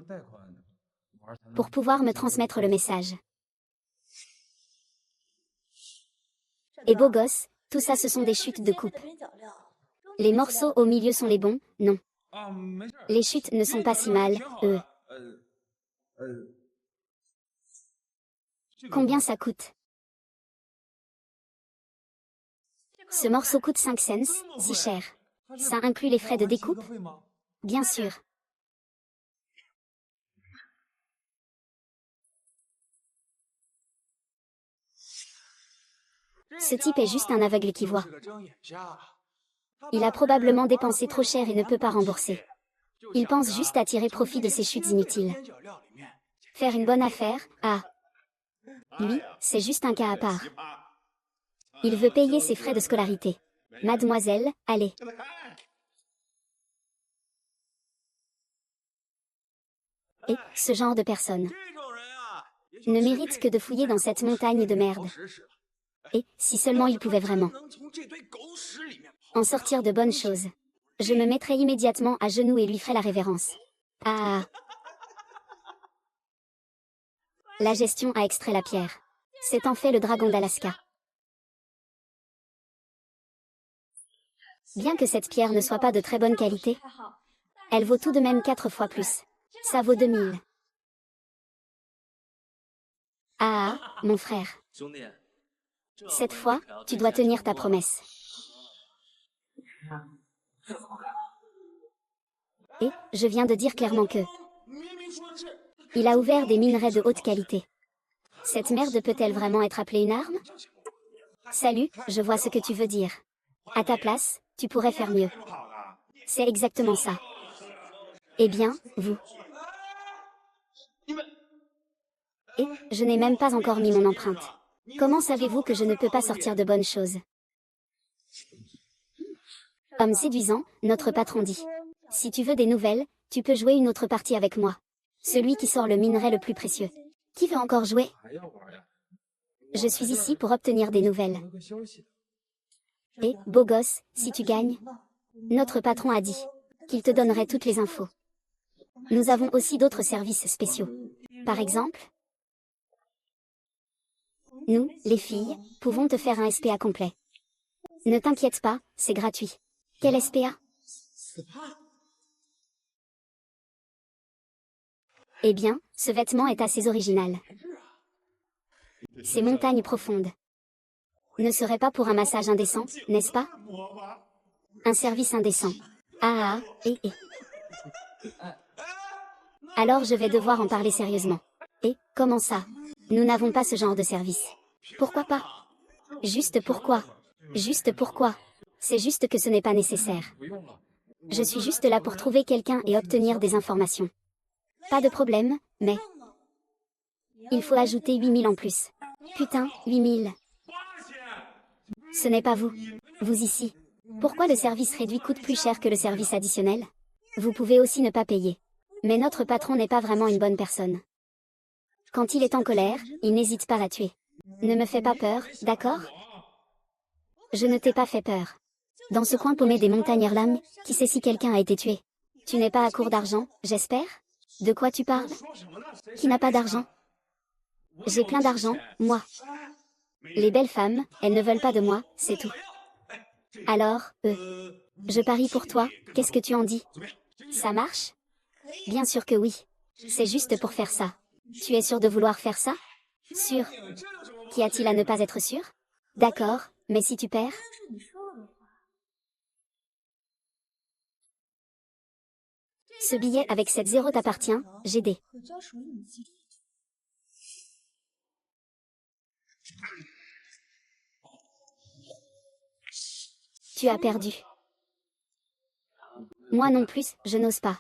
Pour pouvoir me transmettre le message. Et beau gosse, tout ça ce sont des chutes de coupe. Les morceaux au milieu sont les bons, non. Les chutes ne sont pas si mal, Combien ça coûte? Ce morceau coûte 5 cents, si cher. Ça inclut les frais de découpe? Bien sûr. Ce type est juste un aveugle qui voit. Il a probablement dépensé trop cher et ne peut pas rembourser. Il pense juste à tirer profit de ces chutes inutiles. Faire une bonne affaire, ah. Lui, c'est juste un cas à part. Il veut payer ses frais de scolarité. Mademoiselle, allez. Et, ce genre de personne ne mérite que de fouiller dans cette montagne de merde. Et, si seulement il pouvait vraiment en sortir de bonnes choses, je me mettrais immédiatement à genoux et lui ferais la révérence. Ah. La gestion a extrait la pierre. C'est en fait le dragon d'Alaska. Bien que cette pierre ne soit pas de très bonne qualité, elle vaut tout de même 4 fois plus. Ça vaut 2000. Ah, mon frère. Cette fois, tu dois tenir ta promesse. Et, je viens de dire clairement que il a ouvert des minerais de haute qualité. Cette merde peut-elle vraiment être appelée une arme? Salut, je vois ce que tu veux dire. À ta place, tu pourrais faire mieux. C'est exactement ça. Eh bien, vous. Et, je n'ai même pas encore mis mon empreinte. Comment savez-vous que je ne peux pas sortir de bonnes choses? Homme séduisant, notre patron dit. Si tu veux des nouvelles, tu peux jouer une autre partie avec moi. Celui qui sort le minerai le plus précieux. Qui veut encore jouer? Je suis ici pour obtenir des nouvelles. Et, beau gosse, si tu gagnes, notre patron a dit qu'il te donnerait toutes les infos. Nous avons aussi d'autres services spéciaux. Par exemple, nous, les filles, pouvons te faire un SPA complet. Ne t'inquiète pas, c'est gratuit. Quel SPA? Eh bien, ce vêtement est assez original. Ces montagnes profondes ne seraient pas pour un massage indécent, n'est-ce pas? Un service indécent. Ah, Alors je vais devoir en parler sérieusement. Et, comment ça? Nous n'avons pas ce genre de service. Pourquoi pas? Juste pourquoi? Juste pourquoi? C'est juste que ce n'est pas nécessaire. Je suis juste là pour trouver quelqu'un et obtenir des informations. Pas de problème, mais il faut ajouter 8000 en plus. Putain, 8000. Ce n'est pas vous. Vous ici. Pourquoi le service réduit coûte plus cher que le service additionnel? Vous pouvez aussi ne pas payer. Mais notre patron n'est pas vraiment une bonne personne. Quand il est en colère, il n'hésite pas à tuer. Ne me fais pas peur, d'accord? Je ne t'ai pas fait peur. Dans ce coin paumé des montagnes Erlang, qui sait si quelqu'un a été tué? Tu n'es pas à court d'argent, j'espère? De quoi tu parles? Qui n'a pas d'argent? J'ai plein d'argent, moi. Les belles femmes, elles ne veulent pas de moi, c'est tout. Alors, je parie pour toi, qu'est-ce que tu en dis? Ça marche? Bien sûr que oui. C'est juste pour faire ça. Tu es sûr de vouloir faire ça? Sûr. Qu'y a-t-il à ne pas être sûr? D'accord, mais si tu perds? Ce billet avec 7 zéros t'appartient, GD. Tu as perdu. Moi non plus, je n'ose pas.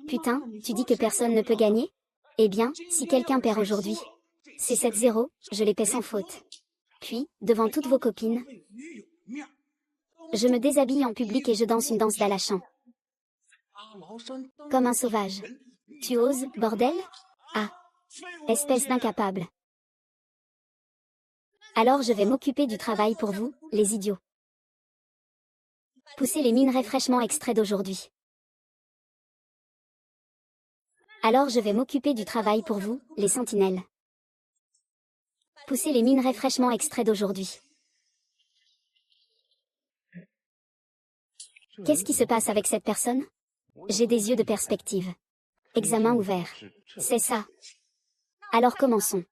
Putain, tu dis que personne ne peut gagner? Eh bien, si quelqu'un perd aujourd'hui, c'est 7 zéros, je les paie sans faute. Puis, devant toutes vos copines, je me déshabille en public et je danse une danse d'Alachan. Comme un sauvage. Tu oses, bordel? Ah. Espèce d'incapable. Alors je vais m'occuper du travail pour vous, les idiots. Poussez les minerais fraîchement extraits d'aujourd'hui. Alors je vais m'occuper du travail pour vous, les sentinelles. Poussez les minerais fraîchement extraits d'aujourd'hui. Qu'est-ce qui se passe avec cette personne? J'ai des yeux de perspective. Examen ouvert. C'est ça. Alors commençons.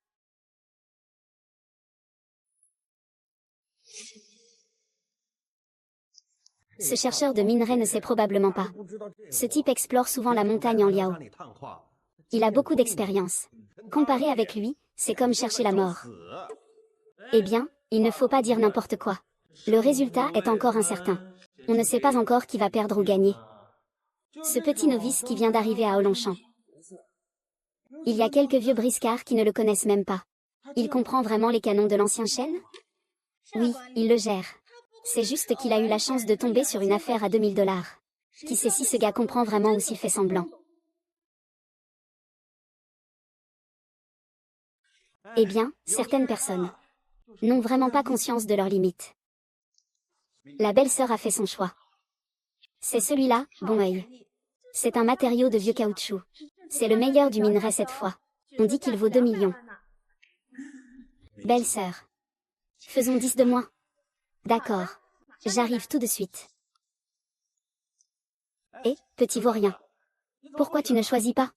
Ce chercheur de minerais ne sait probablement pas. Ce type explore souvent la montagne en liao. Il a beaucoup d'expérience. Comparé avec lui, c'est comme chercher la mort. Eh bien, il ne faut pas dire n'importe quoi. Le résultat est encore incertain. On ne sait pas encore qui va perdre ou gagner. Ce petit novice qui vient d'arriver à Olonchamp. Il y a quelques vieux briscards qui ne le connaissent même pas. Il comprend vraiment les canons de l'ancien chêne? Oui, il le gère. C'est juste qu'il a eu la chance de tomber sur une affaire à 2000 $. Qui sait si ce gars comprend vraiment ou s'il fait semblant. Eh bien, certaines personnes n'ont vraiment pas conscience de leurs limites. La belle-sœur a fait son choix. C'est celui-là, bon œil. C'est un matériau de vieux caoutchouc. C'est le meilleur du minerai cette fois. On dit qu'il vaut 2 millions. Belle-sœur. Faisons 10 de moins. D'accord. J'arrive tout de suite. Et, petit vaurien. Pourquoi tu ne choisis pas?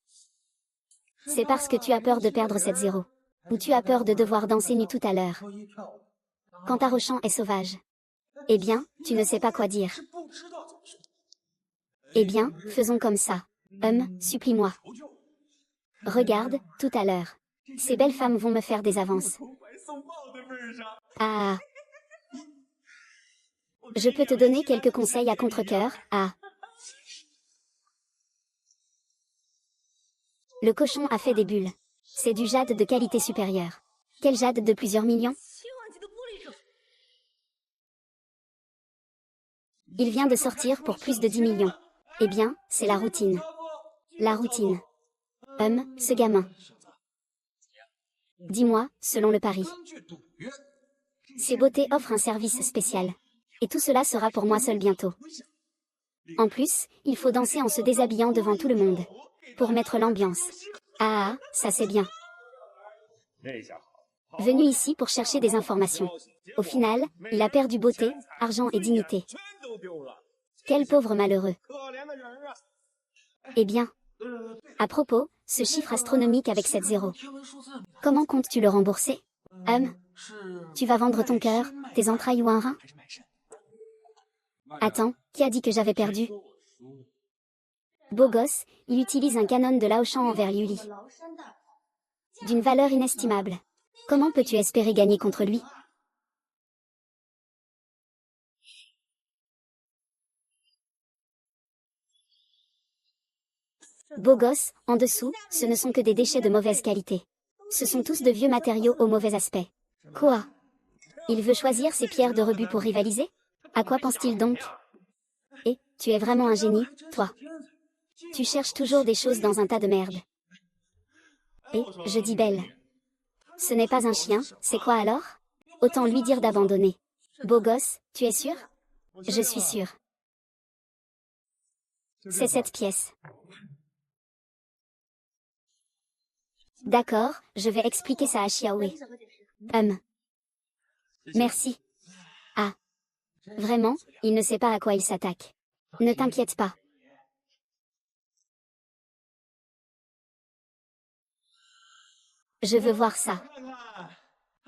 C'est parce que tu as peur de perdre cette zéro. Ou tu as peur de devoir danser nu tout à l'heure. Quand ta Rochamp est sauvage. Eh bien, tu ne sais pas quoi dire. Eh bien, faisons comme ça. Supplie-moi. Regarde, tout à l'heure. Ces belles femmes vont me faire des avances. Ah. Je peux te donner quelques conseils à contre-cœur, ah. Le cochon a fait des bulles. C'est du jade de qualité supérieure. Quel jade de plusieurs millions? Il vient de sortir pour plus de 10 millions. Eh bien, c'est la routine. La routine. Ce gamin. Dis-moi, selon le pari. Ces beautés offrent un service spécial. Et tout cela sera pour moi seul bientôt. En plus, il faut danser en se déshabillant devant tout le monde. Pour mettre l'ambiance. Ah, ça c'est bien. Venu ici pour chercher des informations. Au final, il a perdu beauté, argent et dignité. Quel pauvre malheureux. Eh bien. À propos, ce chiffre astronomique avec 7 zéros. Comment comptes-tu le rembourser? Tu vas vendre ton cœur, tes entrailles ou un rein? Attends, qui a dit que j'avais perdu? Beau gosse, il utilise un canon de Laoshan envers Yuli. D'une valeur inestimable. Comment peux-tu espérer gagner contre lui? Beau gosse, en dessous, ce ne sont que des déchets de mauvaise qualité. Ce sont tous de vieux matériaux au mauvais aspect. Quoi? Il veut choisir ses pierres de rebut pour rivaliser? À quoi pense-t-il donc? Eh, tu es vraiment un génie, toi. Tu cherches toujours des choses dans un tas de merde. Et, je dis belle. Ce n'est pas un chien, c'est quoi alors? Autant lui dire d'abandonner. Beau gosse, tu es sûr? Je suis sûr. C'est cette pièce. D'accord, je vais expliquer ça à Xiaowei. Merci. Ah. Vraiment, il ne sait pas à quoi il s'attaque. Ne t'inquiète pas. Je veux voir ça.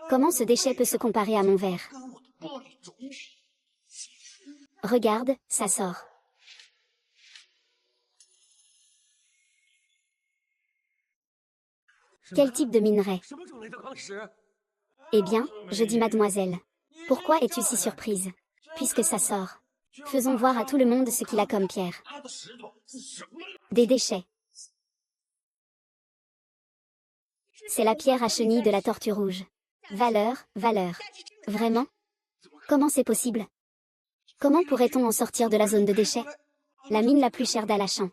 Comment ce déchet peut se comparer à mon verre? Regarde, ça sort. Quel type de minerai? Eh bien, je dis mademoiselle. Pourquoi es-tu si surprise? Puisque ça sort. Faisons voir à tout le monde ce qu'il a comme pierre. Des déchets. C'est la pierre à chenille de la tortue rouge. Valeur, valeur. Vraiment? Comment c'est possible? Comment pourrait-on en sortir de la zone de déchets? La mine la plus chère d'Alachan.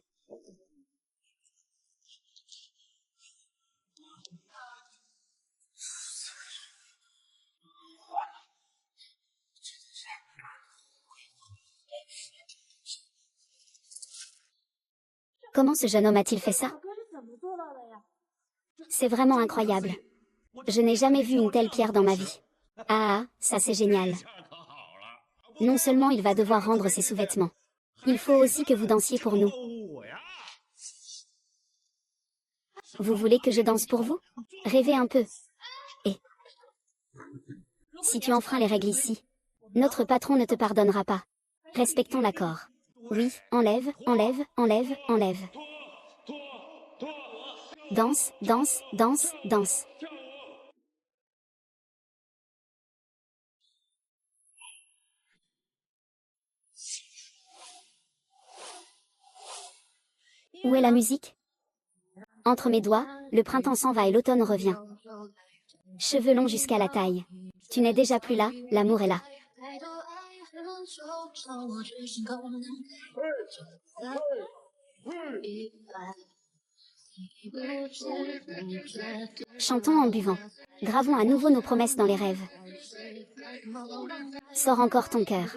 Comment ce jeune homme a-t-il fait ça? C'est vraiment incroyable. Je n'ai jamais vu une telle pierre dans ma vie. Ah, ça c'est génial. Non seulement il va devoir rendre ses sous-vêtements. Il faut aussi que vous dansiez pour nous. Vous voulez que je danse pour vous? Rêvez un peu. Et si tu enfreins les règles ici, notre patron ne te pardonnera pas. Respectons l'accord. Oui, enlève, enlève, enlève, enlève. Danse, danse, danse, danse. Où est la musique? Entre mes doigts, le printemps s'en va et l'automne revient. Cheveux longs jusqu'à la taille. Tu n'es déjà plus là, l'amour est là. Chantons en buvant. Gravons à nouveau nos promesses dans les rêves. Sors encore ton cœur.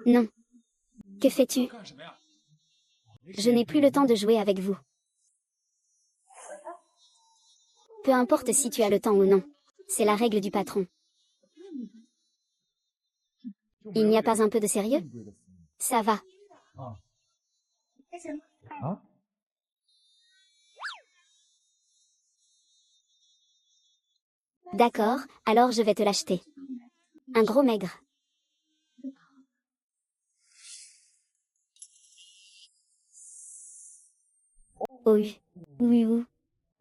Non. Que fais-tu? Je n'ai plus le temps de jouer avec vous. Peu importe si tu as le temps ou non. C'est la règle du patron. Il n'y a pas un peu de sérieux? Ça va. D'accord, alors je vais te l'acheter. Un gros maigre. Oh oui. Oui, oui.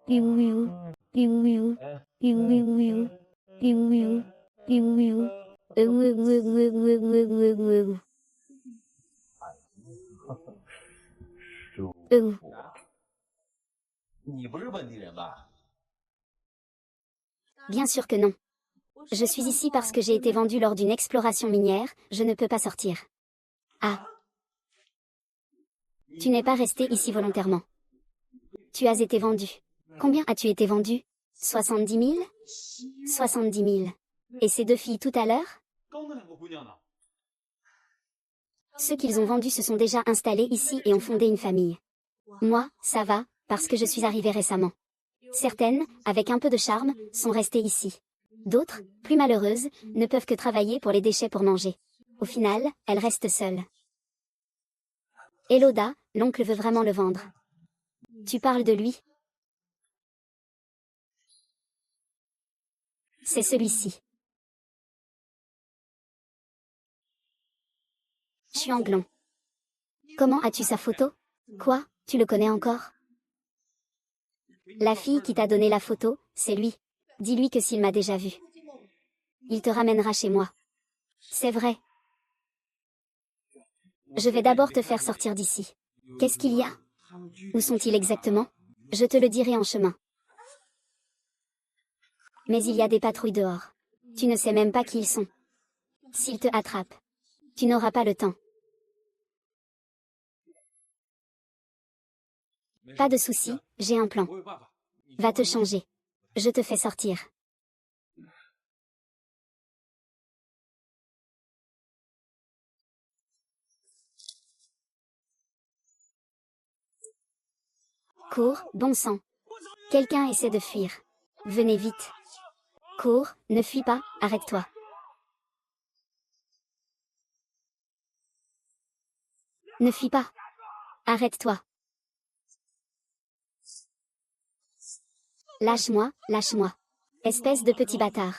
Oui, oui, oui. Oui, oui, oui. Oui, oui, oui. Oui, oui, oui. Oui, oui, oui. Oui, oui, oui, oui, oui, oui, oui, oui, oui. Oui. Bien sûr que non. Je suis ici parce que j'ai été vendu lors d'une exploration minière, je ne peux pas sortir. Ah. Tu n'es pas resté ici volontairement. Tu as été vendu. Combien as-tu été vendu? 70 000? 70 000. Et ces deux filles tout à l'heure? Ceux qu'ils ont vendus se sont déjà installés ici et ont fondé une famille. Moi, ça va, parce que je suis arrivée récemment. Certaines, avec un peu de charme, sont restées ici. D'autres, plus malheureuses, ne peuvent que travailler pour les déchets pour manger. Au final, elles restent seules. Eloda, l'oncle veut vraiment le vendre. Tu parles de lui? C'est celui-ci. Chuanglon. Comment as-tu sa photo? Quoi, tu le connais encore? La fille qui t'a donné la photo, c'est lui. Dis-lui que s'il m'a déjà vu, il te ramènera chez moi. C'est vrai. Je vais d'abord te faire sortir d'ici. Qu'est-ce qu'il y a? Où sont-ils exactement? Je te le dirai en chemin. Mais il y a des patrouilles dehors. Tu ne sais même pas qui ils sont. S'ils te attrapent, tu n'auras pas le temps. Pas de souci, j'ai un plan. Va te changer. Je te fais sortir. Cours, bon sang. Quelqu'un essaie de fuir. Venez vite. Cours, ne fuis pas, arrête-toi. Ne fuis pas. Arrête-toi. Lâche-moi, lâche-moi. Espèce de petit bâtard.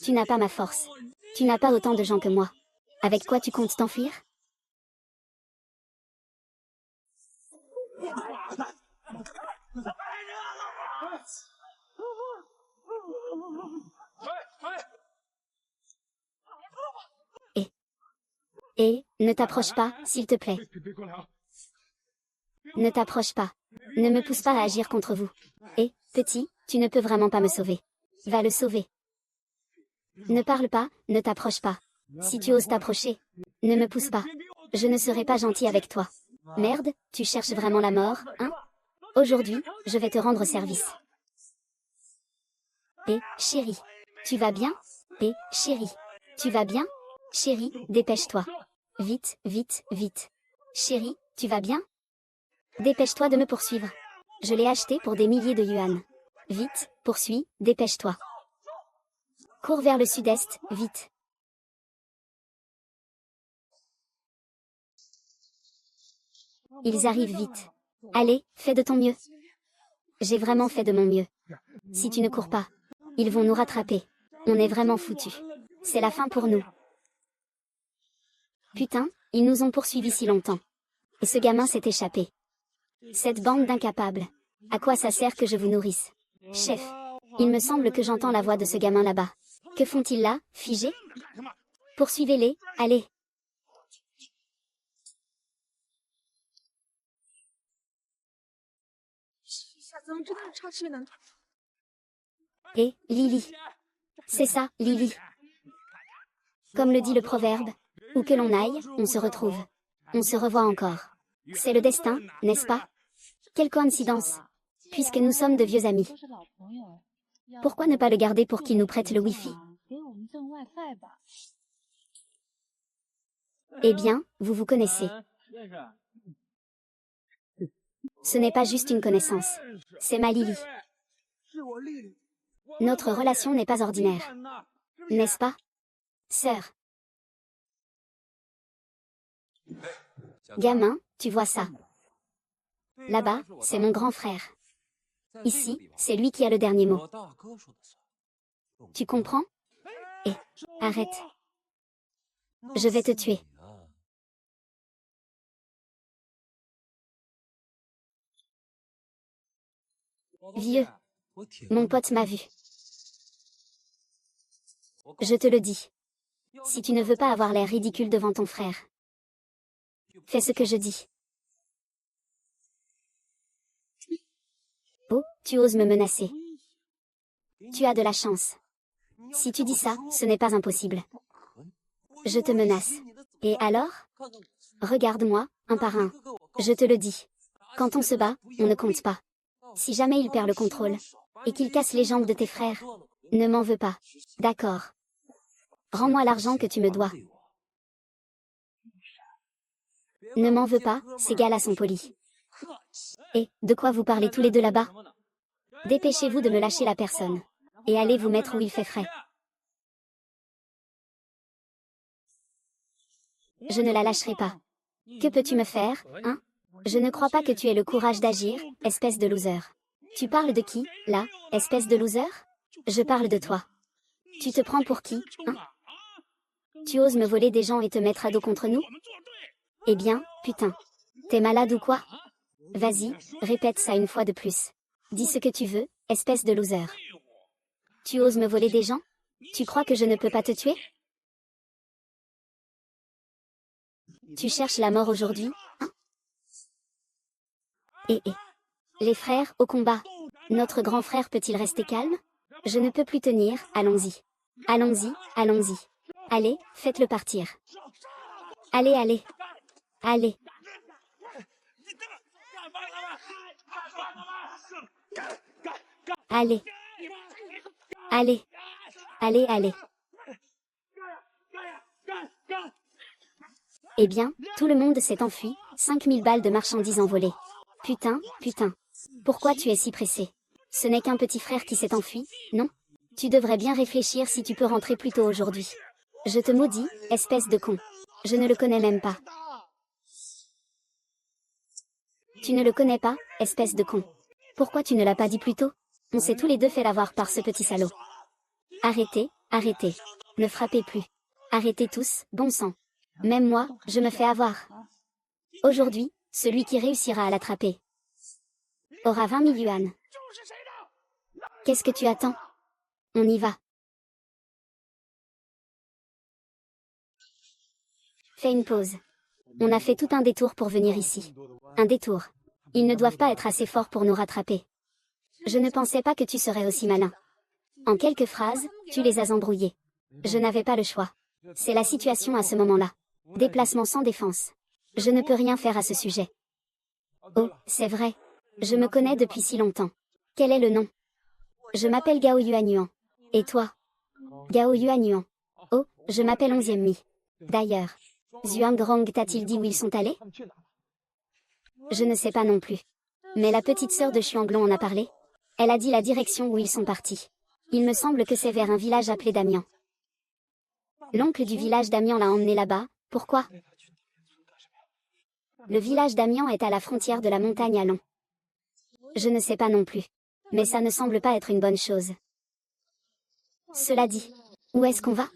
Tu n'as pas ma force. Tu n'as pas autant de gens que moi. Avec quoi tu comptes t'enfuir? Ne t'approche pas, s'il te plaît. Ne t'approche pas. Ne me pousse pas à agir contre vous. Petit, tu ne peux vraiment pas me sauver. Va le sauver. Ne parle pas, ne t'approche pas. Si tu oses t'approcher, ne me pousse pas. Je ne serai pas gentil avec toi. Merde, tu cherches vraiment la mort, hein? Aujourd'hui, je vais te rendre service. Chérie, tu vas bien? Chérie, tu vas bien? Chérie, dépêche-toi. Vite, vite, vite. Chérie, tu vas bien? Dépêche-toi de me poursuivre. Je l'ai acheté pour des milliers de yuan. Vite, poursuis, dépêche-toi. Cours vers le sud-est, vite. Ils arrivent vite. Allez, fais de ton mieux. J'ai vraiment fait de mon mieux. Si tu ne cours pas, ils vont nous rattraper. On est vraiment foutus. C'est la fin pour nous. Putain, ils nous ont poursuivis si longtemps. Et ce gamin s'est échappé. Cette bande d'incapables. À quoi ça sert que je vous nourrisse? Chef, il me semble que j'entends la voix de ce gamin là-bas. Que font-ils là, figés? Poursuivez-les, allez. Lily. C'est ça, Lily. Comme le dit le proverbe, où que l'on aille, on se retrouve. On se revoit encore. C'est le destin, n'est-ce pas? Quelle coïncidence. Puisque nous sommes de vieux amis. Pourquoi ne pas le garder pour qu'il nous prête le Wi-Fi? Eh bien, vous vous connaissez. Ce n'est pas juste une connaissance. C'est ma Lily. Notre relation n'est pas ordinaire. N'est-ce pas, sœur? Gamin, tu vois ça? Là-bas, c'est mon grand frère. Ici, c'est lui qui a le dernier mot. Tu comprends? Arrête. Je vais te tuer. Vieux. Mon pote m'a vu. Je te le dis. Si tu ne veux pas avoir l'air ridicule devant ton frère, fais ce que je dis. Oh, tu oses me menacer. Tu as de la chance. Si tu dis ça, ce n'est pas impossible. Je te menace. Et alors? Regarde-moi, un par un. Je te le dis. Quand on se bat, on ne compte pas. Si jamais il perd le contrôle, et qu'il casse les jambes de tes frères, ne m'en veux pas. D'accord. Rends-moi l'argent que tu me dois. Ne m'en veux pas, ces gars-là sont polis. De quoi vous parlez tous les deux là-bas? Dépêchez-vous de me lâcher la personne. Et allez vous mettre où il fait frais. Je ne la lâcherai pas. Que peux-tu me faire, hein? Je ne crois pas que tu aies le courage d'agir, espèce de loser. Tu parles de qui, là, espèce de loser? Je parle de toi. Tu te prends pour qui, hein? Tu oses me voler des gens et te mettre à dos contre nous? Eh bien, putain. T'es malade ou quoi? Vas-y, répète ça une fois de plus. Dis ce que tu veux, espèce de loser. Tu oses me voler des gens? Tu crois que je ne peux pas te tuer? Tu cherches la mort aujourd'hui, hein? Les frères, au combat. Notre grand frère peut-il rester calme? Je ne peux plus tenir, allons-y. Allons-y, allons-y. Allez, faites-le partir. Allez, allez. Allez. Allez. Allez. Allez, allez. Eh bien, tout le monde s'est enfui, 5000 balles de marchandises envolées. Putain, putain. Pourquoi tu es si pressé? Ce n'est qu'un petit frère qui s'est enfui, non? Tu devrais bien réfléchir si tu peux rentrer plus tôt aujourd'hui. Je te maudis, espèce de con. Je ne le connais même pas. Tu ne le connais pas, espèce de con. Pourquoi tu ne l'as pas dit plus tôt? On s'est tous les deux fait l'avoir par ce petit salaud. Arrêtez, arrêtez. Ne frappez plus. Arrêtez tous, bon sang. Même moi, je me fais avoir. Aujourd'hui, celui qui réussira à l'attraper aura 20 000 yuan. Qu'est-ce que tu attends? On y va. Fais une pause. On a fait tout un détour pour venir ici. Un détour. Ils ne doivent pas être assez forts pour nous rattraper. Je ne pensais pas que tu serais aussi malin. En quelques phrases, tu les as embrouillés. Je n'avais pas le choix. C'est la situation à ce moment-là. Déplacement sans défense. Je ne peux rien faire à ce sujet. Oh, c'est vrai. Je me connais depuis si longtemps. Quel est le nom? Je m'appelle Gao Yuanyuan. Et toi? Gao Yuanyuan. Oh, je m'appelle 11e Mi. D'ailleurs, Zhuang t'a-t-il dit où ils sont allés? Je ne sais pas non plus. Mais la petite sœur de Xuanglong en a parlé. Elle a dit la direction où ils sont partis. Il me semble que c'est vers un village appelé Damian. L'oncle du village Damian l'a emmené là-bas, pourquoi? Le village Damian est à la frontière de la montagne à Long. Je ne sais pas non plus. Mais ça ne semble pas être une bonne chose. Cela dit, où est-ce qu'on va?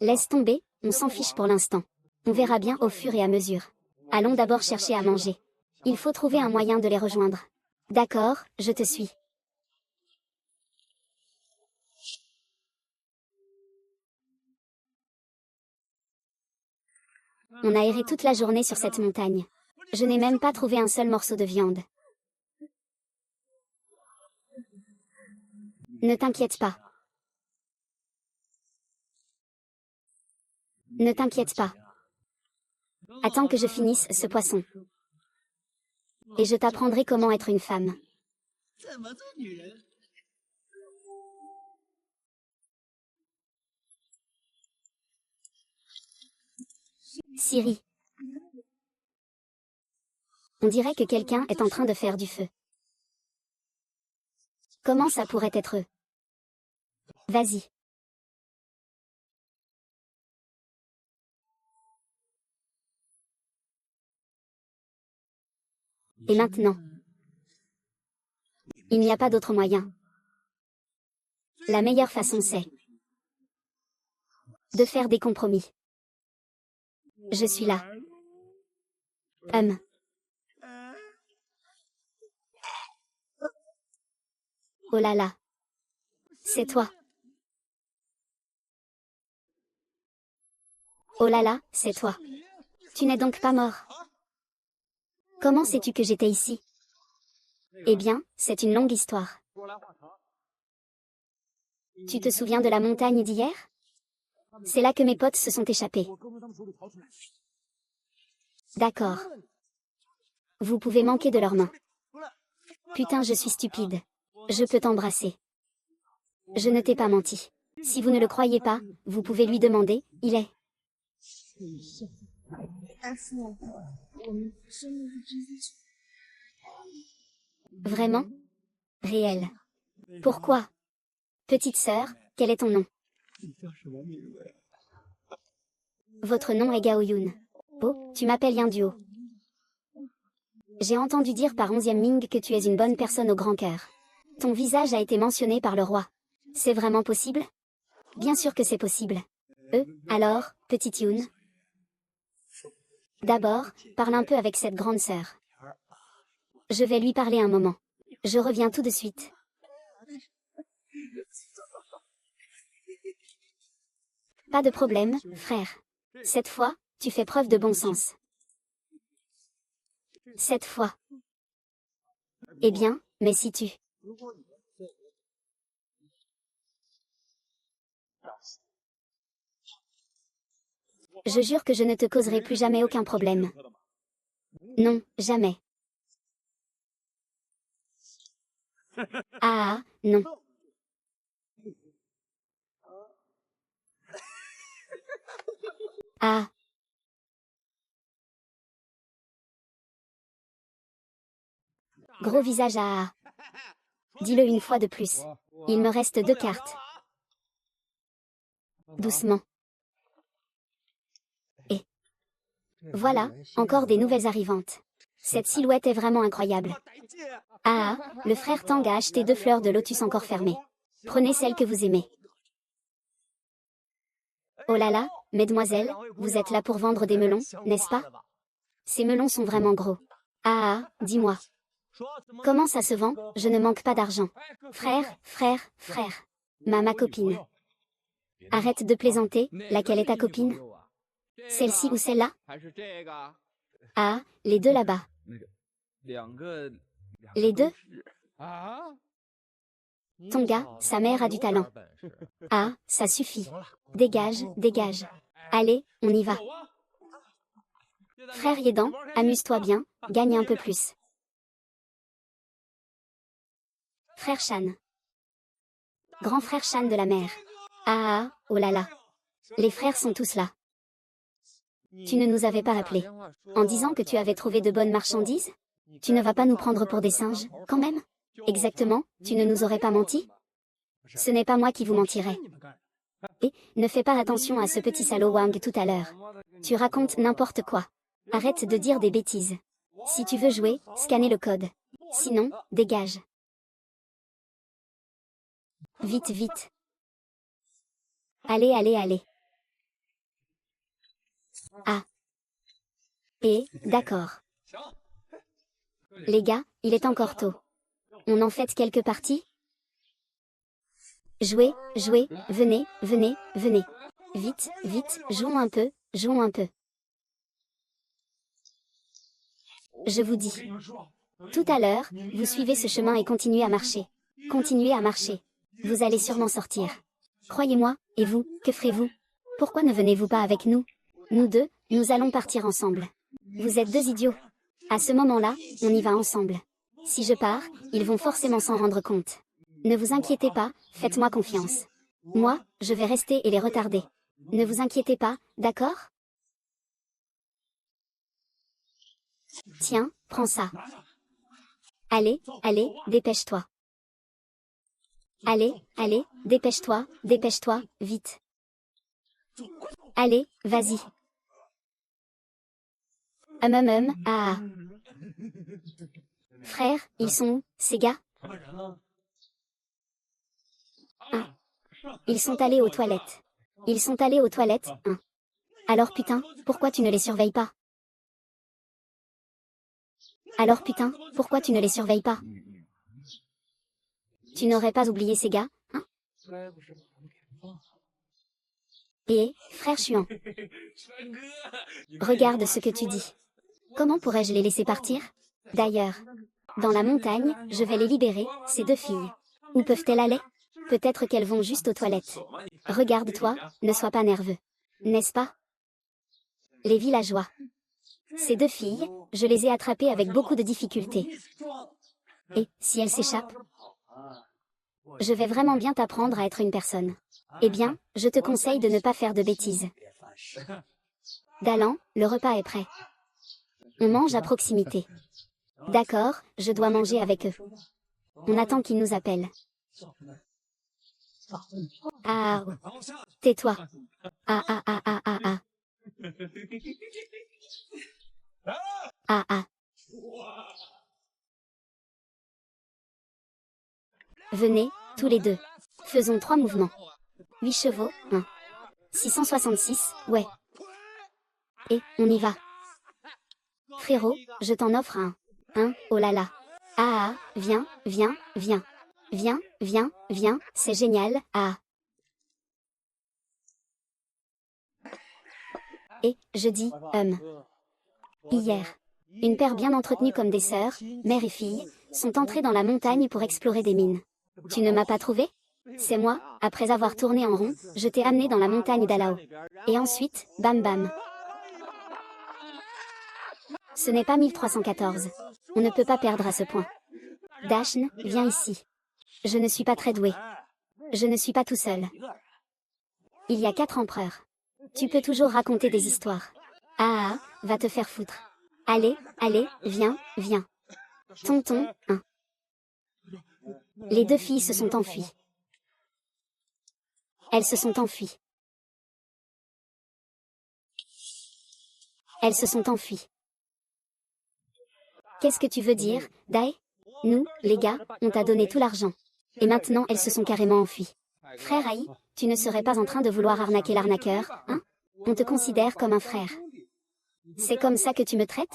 Laisse tomber, on s'en fiche pour l'instant. On verra bien au fur et à mesure. Allons d'abord chercher à manger. Il faut trouver un moyen de les rejoindre. D'accord, je te suis. On a erré toute la journée sur cette montagne. Je n'ai même pas trouvé un seul morceau de viande. Ne t'inquiète pas. Ne t'inquiète pas. Attends que je finisse ce poisson. Et je t'apprendrai comment être une femme. Siri. On dirait que quelqu'un est en train de faire du feu. Comment ça pourrait être eux? Vas-y. Et maintenant? Il n'y a pas d'autre moyen. La meilleure façon c'est de faire des compromis. Je suis là. Oh là là. C'est toi. Oh là là, c'est toi. Tu n'es donc pas mort. Comment sais-tu que j'étais ici? Eh bien, c'est une longue histoire. Tu te souviens de la montagne d'hier? C'est là que mes potes se sont échappés. D'accord. Vous pouvez manquer de leurs mains. Putain, je suis stupide. Je peux t'embrasser. Je ne t'ai pas menti. Si vous ne le croyez pas, vous pouvez lui demander, il est. Vraiment? Réel. Pourquoi? Petite sœur, quel est ton nom? Votre nom est Gao Yun. Oh, tu m'appelles Yin Duo. J'ai entendu dire par 11e Ming que tu es une bonne personne au grand cœur. Ton visage a été mentionné par le roi. C'est vraiment possible? Bien sûr que c'est possible. Alors, petite Yun. D'abord, parle un peu avec cette grande sœur. Je vais lui parler un moment. Je reviens tout de suite. Pas de problème, frère. Cette fois, tu fais preuve de bon sens. Cette fois. Eh bien, mais si tu Je jure que je ne te causerai plus jamais aucun problème. Non, jamais. Ah, non. Ah. Gros visage ah. Dis-le une fois de plus. Il me reste 2 cartes. Doucement. Et voilà, encore des nouvelles arrivantes. Cette silhouette est vraiment incroyable. Ah, le frère Tang a acheté 2 fleurs de lotus encore fermées. Prenez celle que vous aimez. Oh là là, mesdemoiselles, vous êtes là pour vendre des melons, n'est-ce pas? Ces melons sont vraiment gros. Ah, dis-moi. Comment ça se vend? Je ne manque pas d'argent. Frère, frère, frère. Ma copine. Arrête de plaisanter, laquelle est ta copine? Celle-ci ou celle-là? Ah, les deux là-bas. Les deux? Ton gars, sa mère a du talent. Ah, ça suffit. Dégage, dégage. Allez, on y va. Frère Yedan, amuse-toi bien, gagne un peu plus. Frère Shan. Grand frère Shan de la mer. Ah, oh là là. Les frères sont tous là. Tu ne nous avais pas appelés. En disant que tu avais trouvé de bonnes marchandises? Tu ne vas pas nous prendre pour des singes, quand même? Exactement, tu ne nous aurais pas menti? Ce n'est pas moi qui vous mentirai. Et, ne fais pas attention à ce petit salaud Wang tout à l'heure. Tu racontes n'importe quoi. Arrête de dire des bêtises. Si tu veux jouer, scannez le code. Sinon, dégage. Vite, vite. Allez, allez, allez. Ah. Et, d'accord. Les gars, il est encore tôt. On en fait quelques parties? Jouez, jouez, venez, venez, venez. Vite, vite, jouons un peu, jouons un peu. Je vous dis. Tout à l'heure, vous suivez ce chemin et continuez à marcher. Continuez à marcher. Vous allez sûrement sortir. Croyez-moi, et vous, que ferez-vous? Pourquoi ne venez-vous pas avec nous? Nous deux, nous allons partir ensemble. Vous êtes 2 idiots. À ce moment-là, on y va ensemble. Si je pars, ils vont forcément s'en rendre compte. Ne vous inquiétez pas, faites-moi confiance. Moi, je vais rester et les retarder. Ne vous inquiétez pas, d'accord? Tiens, prends ça. Allez, allez, dépêche-toi. Allez, allez, dépêche-toi, dépêche-toi, vite. Allez, vas-y. Ah. Frère, ils sont où, ces gars? Ils sont allés aux toilettes. Ils sont allés aux toilettes, hein. Alors putain, pourquoi tu ne les surveilles pas? Alors putain, pourquoi tu ne les surveilles pas? Tu n'aurais pas oublié ces gars, hein? Et, frère Chuan. Regarde ce que tu dis. Comment pourrais-je les laisser partir? D'ailleurs, dans la montagne, je vais les libérer, ces 2 filles. Où peuvent-elles aller? Peut-être qu'elles vont juste aux toilettes. Regarde-toi, ne sois pas nerveux. N'est-ce pas? Les villageois. Ces 2 filles, je les ai attrapées avec beaucoup de difficultés. Et, si elles s'échappent? Je vais vraiment bien t'apprendre à être une personne. Eh bien, je te conseille de ne pas faire de bêtises. Dalan, le repas est prêt. On mange à proximité. D'accord, je dois manger avec eux. On attend qu'ils nous appellent. Ah, tais-toi. Ah, ah, ah, ah, ah, ah. Ah, ah. Venez, tous les deux. Faisons 3 mouvements. 8 chevaux, 1. 666, ouais. Et, on y va. Frérot, je t'en offre un. Oh là là. Ah, ah, viens, viens, viens. Viens, viens, viens, c'est génial, ah. Et, je dis, hier. Une paire bien entretenue comme des sœurs, mère et fille, sont entrés dans la montagne pour explorer des mines. Tu ne m'as pas trouvé? C'est moi, après avoir tourné en rond, je t'ai amené dans la montagne d'Alao. Et ensuite, bam bam. Ce n'est pas 1314. On ne peut pas perdre à ce point. Dashn, viens ici. Je ne suis pas très doué. Je ne suis pas tout seul. Il y a 4 empereurs. Tu peux toujours raconter des histoires. Ah, va te faire foutre. Allez, allez, viens, viens. Tonton, 1. Les 2 filles se sont enfuies. Elles se sont enfuies. Elles se sont enfuies. Qu'est-ce que tu veux dire, Dai? Nous, les gars, on t'a donné tout l'argent. Et maintenant elles se sont carrément enfuies. Frère Aïe, tu ne serais pas en train de vouloir arnaquer l'arnaqueur, hein? On te considère comme un frère. C'est comme ça que tu me traites?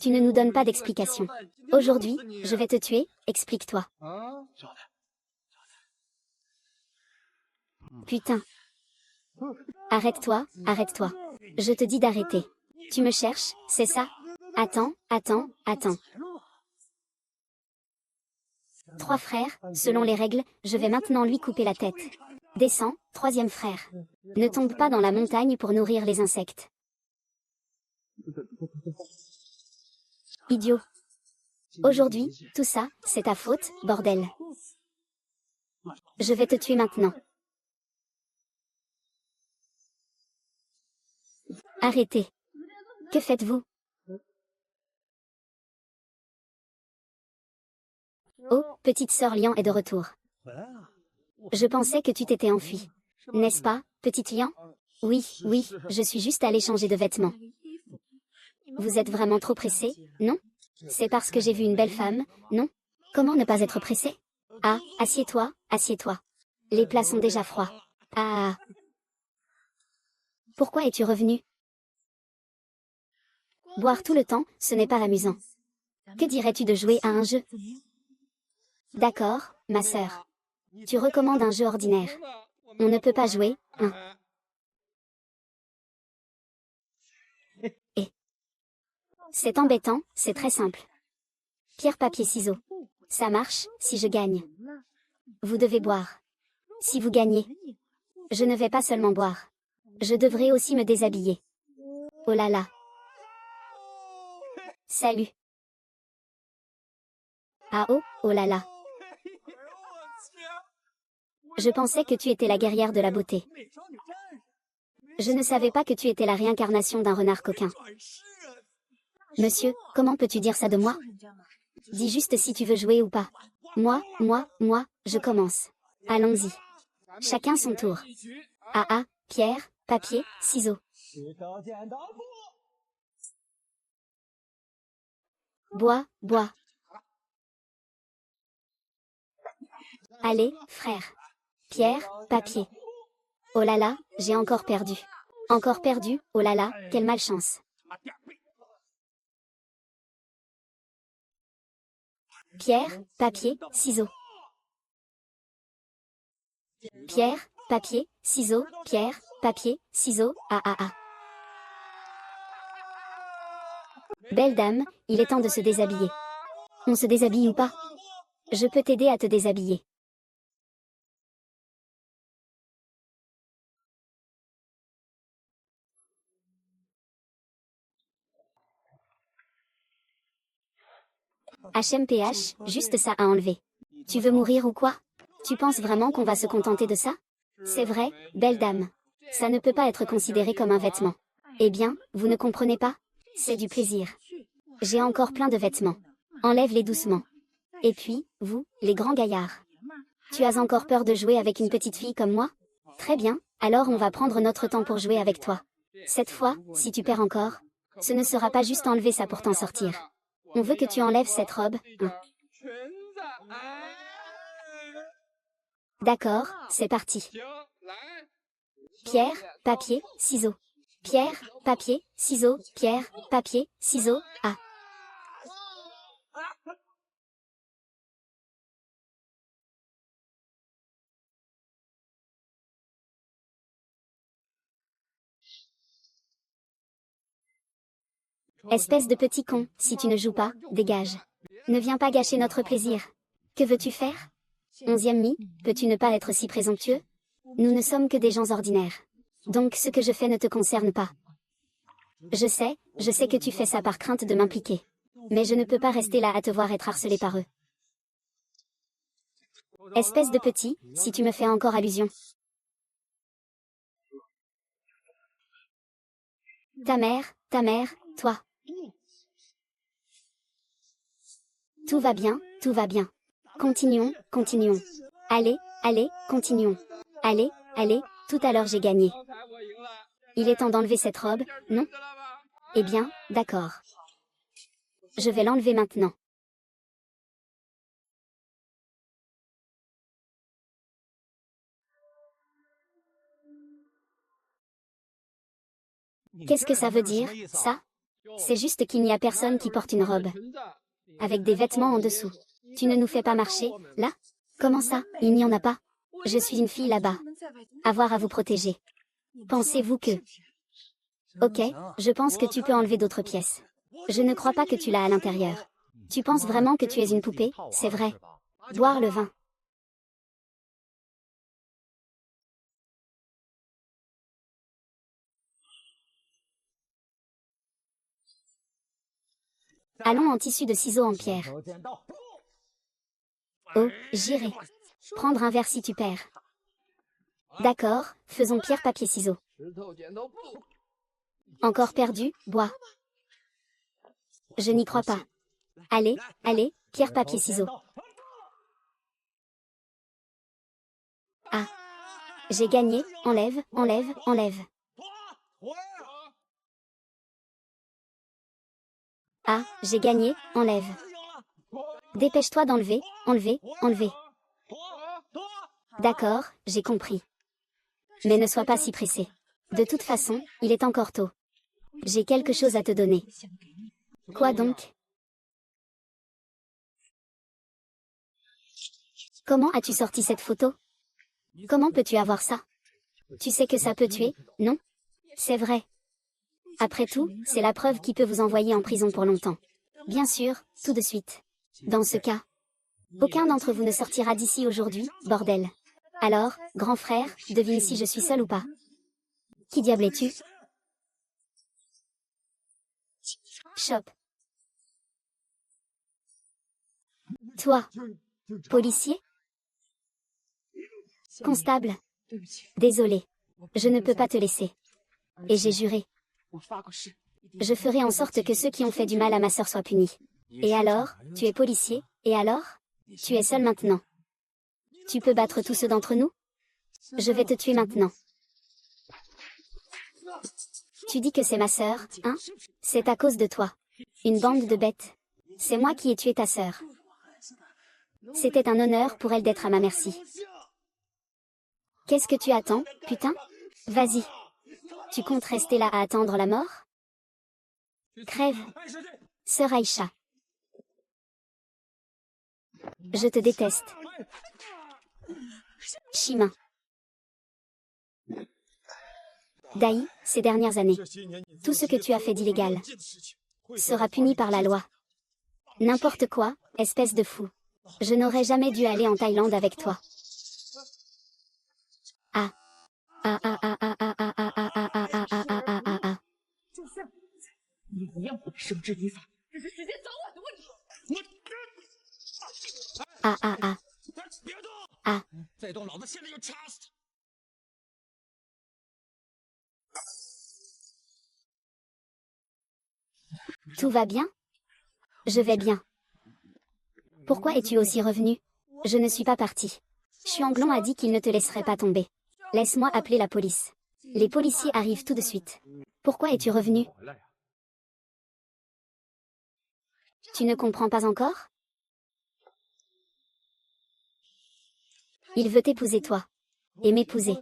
Tu ne nous donnes pas d'explication. Aujourd'hui, je vais te tuer, explique-toi. Putain. Arrête-toi, arrête-toi. Je te dis d'arrêter. Tu me cherches, c'est ça? Attends, attends, attends. 3 frères, selon les règles, je vais maintenant lui couper la tête. Descends, 3e frère. Ne tombe pas dans la montagne pour nourrir les insectes. Idiot. Aujourd'hui, tout ça, c'est ta faute, bordel. Je vais te tuer maintenant. Arrêtez. Que faites-vous? Oh, petite sœur Lian est de retour. Je pensais que tu t'étais enfuie. N'est-ce pas, petite Lian? Oui, oui, je suis juste allée changer de vêtements. Vous êtes vraiment trop pressé, non? C'est parce que j'ai vu une belle femme, non? Comment ne pas être pressé? Ah, assieds-toi, assieds-toi. Les plats sont déjà froids. Ah. Pourquoi es-tu revenu? Boire tout le temps, ce n'est pas amusant. Que dirais-tu de jouer à un jeu? D'accord, ma sœur. Tu recommandes un jeu ordinaire. On ne peut pas jouer, hein? Et c'est embêtant, c'est très simple. Pierre, papier, ciseaux. Ça marche, si je gagne. Vous devez boire. Si vous gagnez. Je ne vais pas seulement boire. Je devrais aussi me déshabiller. Oh là là. Salut. Ah oh, oh là là. Je pensais que tu étais la guerrière de la beauté. Je ne savais pas que tu étais la réincarnation d'un renard coquin. Monsieur, comment peux-tu dire ça de moi? Dis juste si tu veux jouer ou pas. Moi, je commence. Allons-y. Chacun son tour. Ah ah, pierre, papier, ciseaux. Bois, bois. Allez, frère. Pierre, papier. Oh là là, j'ai encore perdu. Encore perdu, oh là là, quelle malchance. Pierre, papier, ciseaux. Pierre, papier, ciseaux, pierre, papier, ciseaux, ah ah ah. Belle dame, il est temps de se déshabiller. On se déshabille ou pas? Je peux t'aider à te déshabiller. HMPH, juste ça à enlever. Tu veux mourir ou quoi? Tu penses vraiment qu'on va se contenter de ça? C'est vrai, belle dame. Ça ne peut pas être considéré comme un vêtement. Eh bien, vous ne comprenez pas? C'est du plaisir. J'ai encore plein de vêtements. Enlève-les doucement. Et puis, vous, les grands gaillards. Tu as encore peur de jouer avec une petite fille comme moi? Très bien, alors on va prendre notre temps pour jouer avec toi. Cette fois, si tu perds encore, ce ne sera pas juste enlever ça pour t'en sortir. On veut que tu enlèves cette robe, hein. D'accord, c'est parti. Pierre, papier, ciseaux. Pierre, papier, ciseaux, pierre, papier, ciseaux, ah. Espèce de petit con, si tu ne joues pas, dégage. Ne viens pas gâcher notre plaisir. Que veux-tu faire? 11e mi, peux-tu ne pas être si présomptueux? Nous ne sommes que des gens ordinaires. Donc ce que je fais ne te concerne pas. Je sais que tu fais ça par crainte de m'impliquer. Mais je ne peux pas rester là à te voir être harcelé par eux. Espèce de petit, si tu me fais encore allusion. Ta mère, toi. Tout va bien, tout va bien. Continuons, continuons. Allez, continuons. Allez, tout à l'heure j'ai gagné. Il est temps d'enlever cette robe, non? Eh bien, d'accord. Je vais l'enlever maintenant. Qu'est-ce que ça veut dire, ça? C'est juste qu'il n'y a personne qui porte une robe. Avec des vêtements en dessous. Tu ne nous fais pas marcher, là? Comment ça, il n'y en a pas? Je suis une fille là-bas. Avoir à vous protéger. Pensez-vous que... Ok, je pense que tu peux enlever d'autres pièces. Je ne crois pas que tu l'as à l'intérieur. Tu penses vraiment que tu es une poupée, c'est vrai. Boire le vin. Allons en tissu de ciseaux en pierre. Oh, j'irai. Prendre un verre si tu perds. D'accord, faisons pierre, papier, ciseaux. Encore perdu, bois. Je n'y crois pas. Allez, pierre, papier, ciseaux. Ah. J'ai gagné, enlève. Ah, j'ai gagné, enlève. Dépêche-toi d'enlever, enlever. D'accord, j'ai compris. Mais ne sois pas si pressé. De toute façon, il est encore tôt. J'ai quelque chose à te donner. Quoi donc? Comment as-tu sorti cette photo? Comment peux-tu avoir ça? Tu sais que ça peut tuer, non? C'est vrai. Après tout, c'est la preuve qui peut vous envoyer en prison pour longtemps. Bien sûr, tout de suite. Dans ce cas, aucun d'entre vous ne sortira d'ici aujourd'hui, bordel. Alors, grand frère, devine si je suis seul ou pas. Qui diable es-tu? Chop. Toi. Policier? Constable? Désolé. Je ne peux pas te laisser. Et j'ai juré. Je ferai en sorte que ceux qui ont fait du mal à ma sœur soient punis. Et alors, tu es policier, et alors? Tu es seul maintenant. Tu peux battre tous ceux d'entre nous? Je vais te tuer maintenant. Tu dis que c'est ma sœur, hein? C'est à cause de toi. Une bande de bêtes. C'est moi qui ai tué ta sœur. C'était un honneur pour elle d'être à ma merci. Qu'est-ce que tu attends, putain? Vas-y. Tu comptes rester là à attendre la mort? Crève. Sœur Aïcha. Je te déteste. Chima. Daï, ces dernières années. Tout ce que tu as fait d'illégal sera puni par la loi. N'importe quoi, espèce de fou. Je n'aurais jamais dû aller en Thaïlande avec toi. Ah. Ah ah ah ah ah ah ah ah ah ah ah ah ah ah ah. 你一样不会绳之以法，只是时间早晚的问题。Ah ah ah. 别动！ Ah. 再动，老子现在就插死他！ Tout va bien? Je vais bien. Pourquoi es-tu aussi revenu? Je ne suis pas parti. Chuanglong a dit qu'il ne te laisserait pas tomber. Laisse-moi appeler la police. Les policiers arrivent tout de suite. Pourquoi es-tu revenu? Tu ne comprends pas encore? Il veut t'épouser toi. Et m'épouser.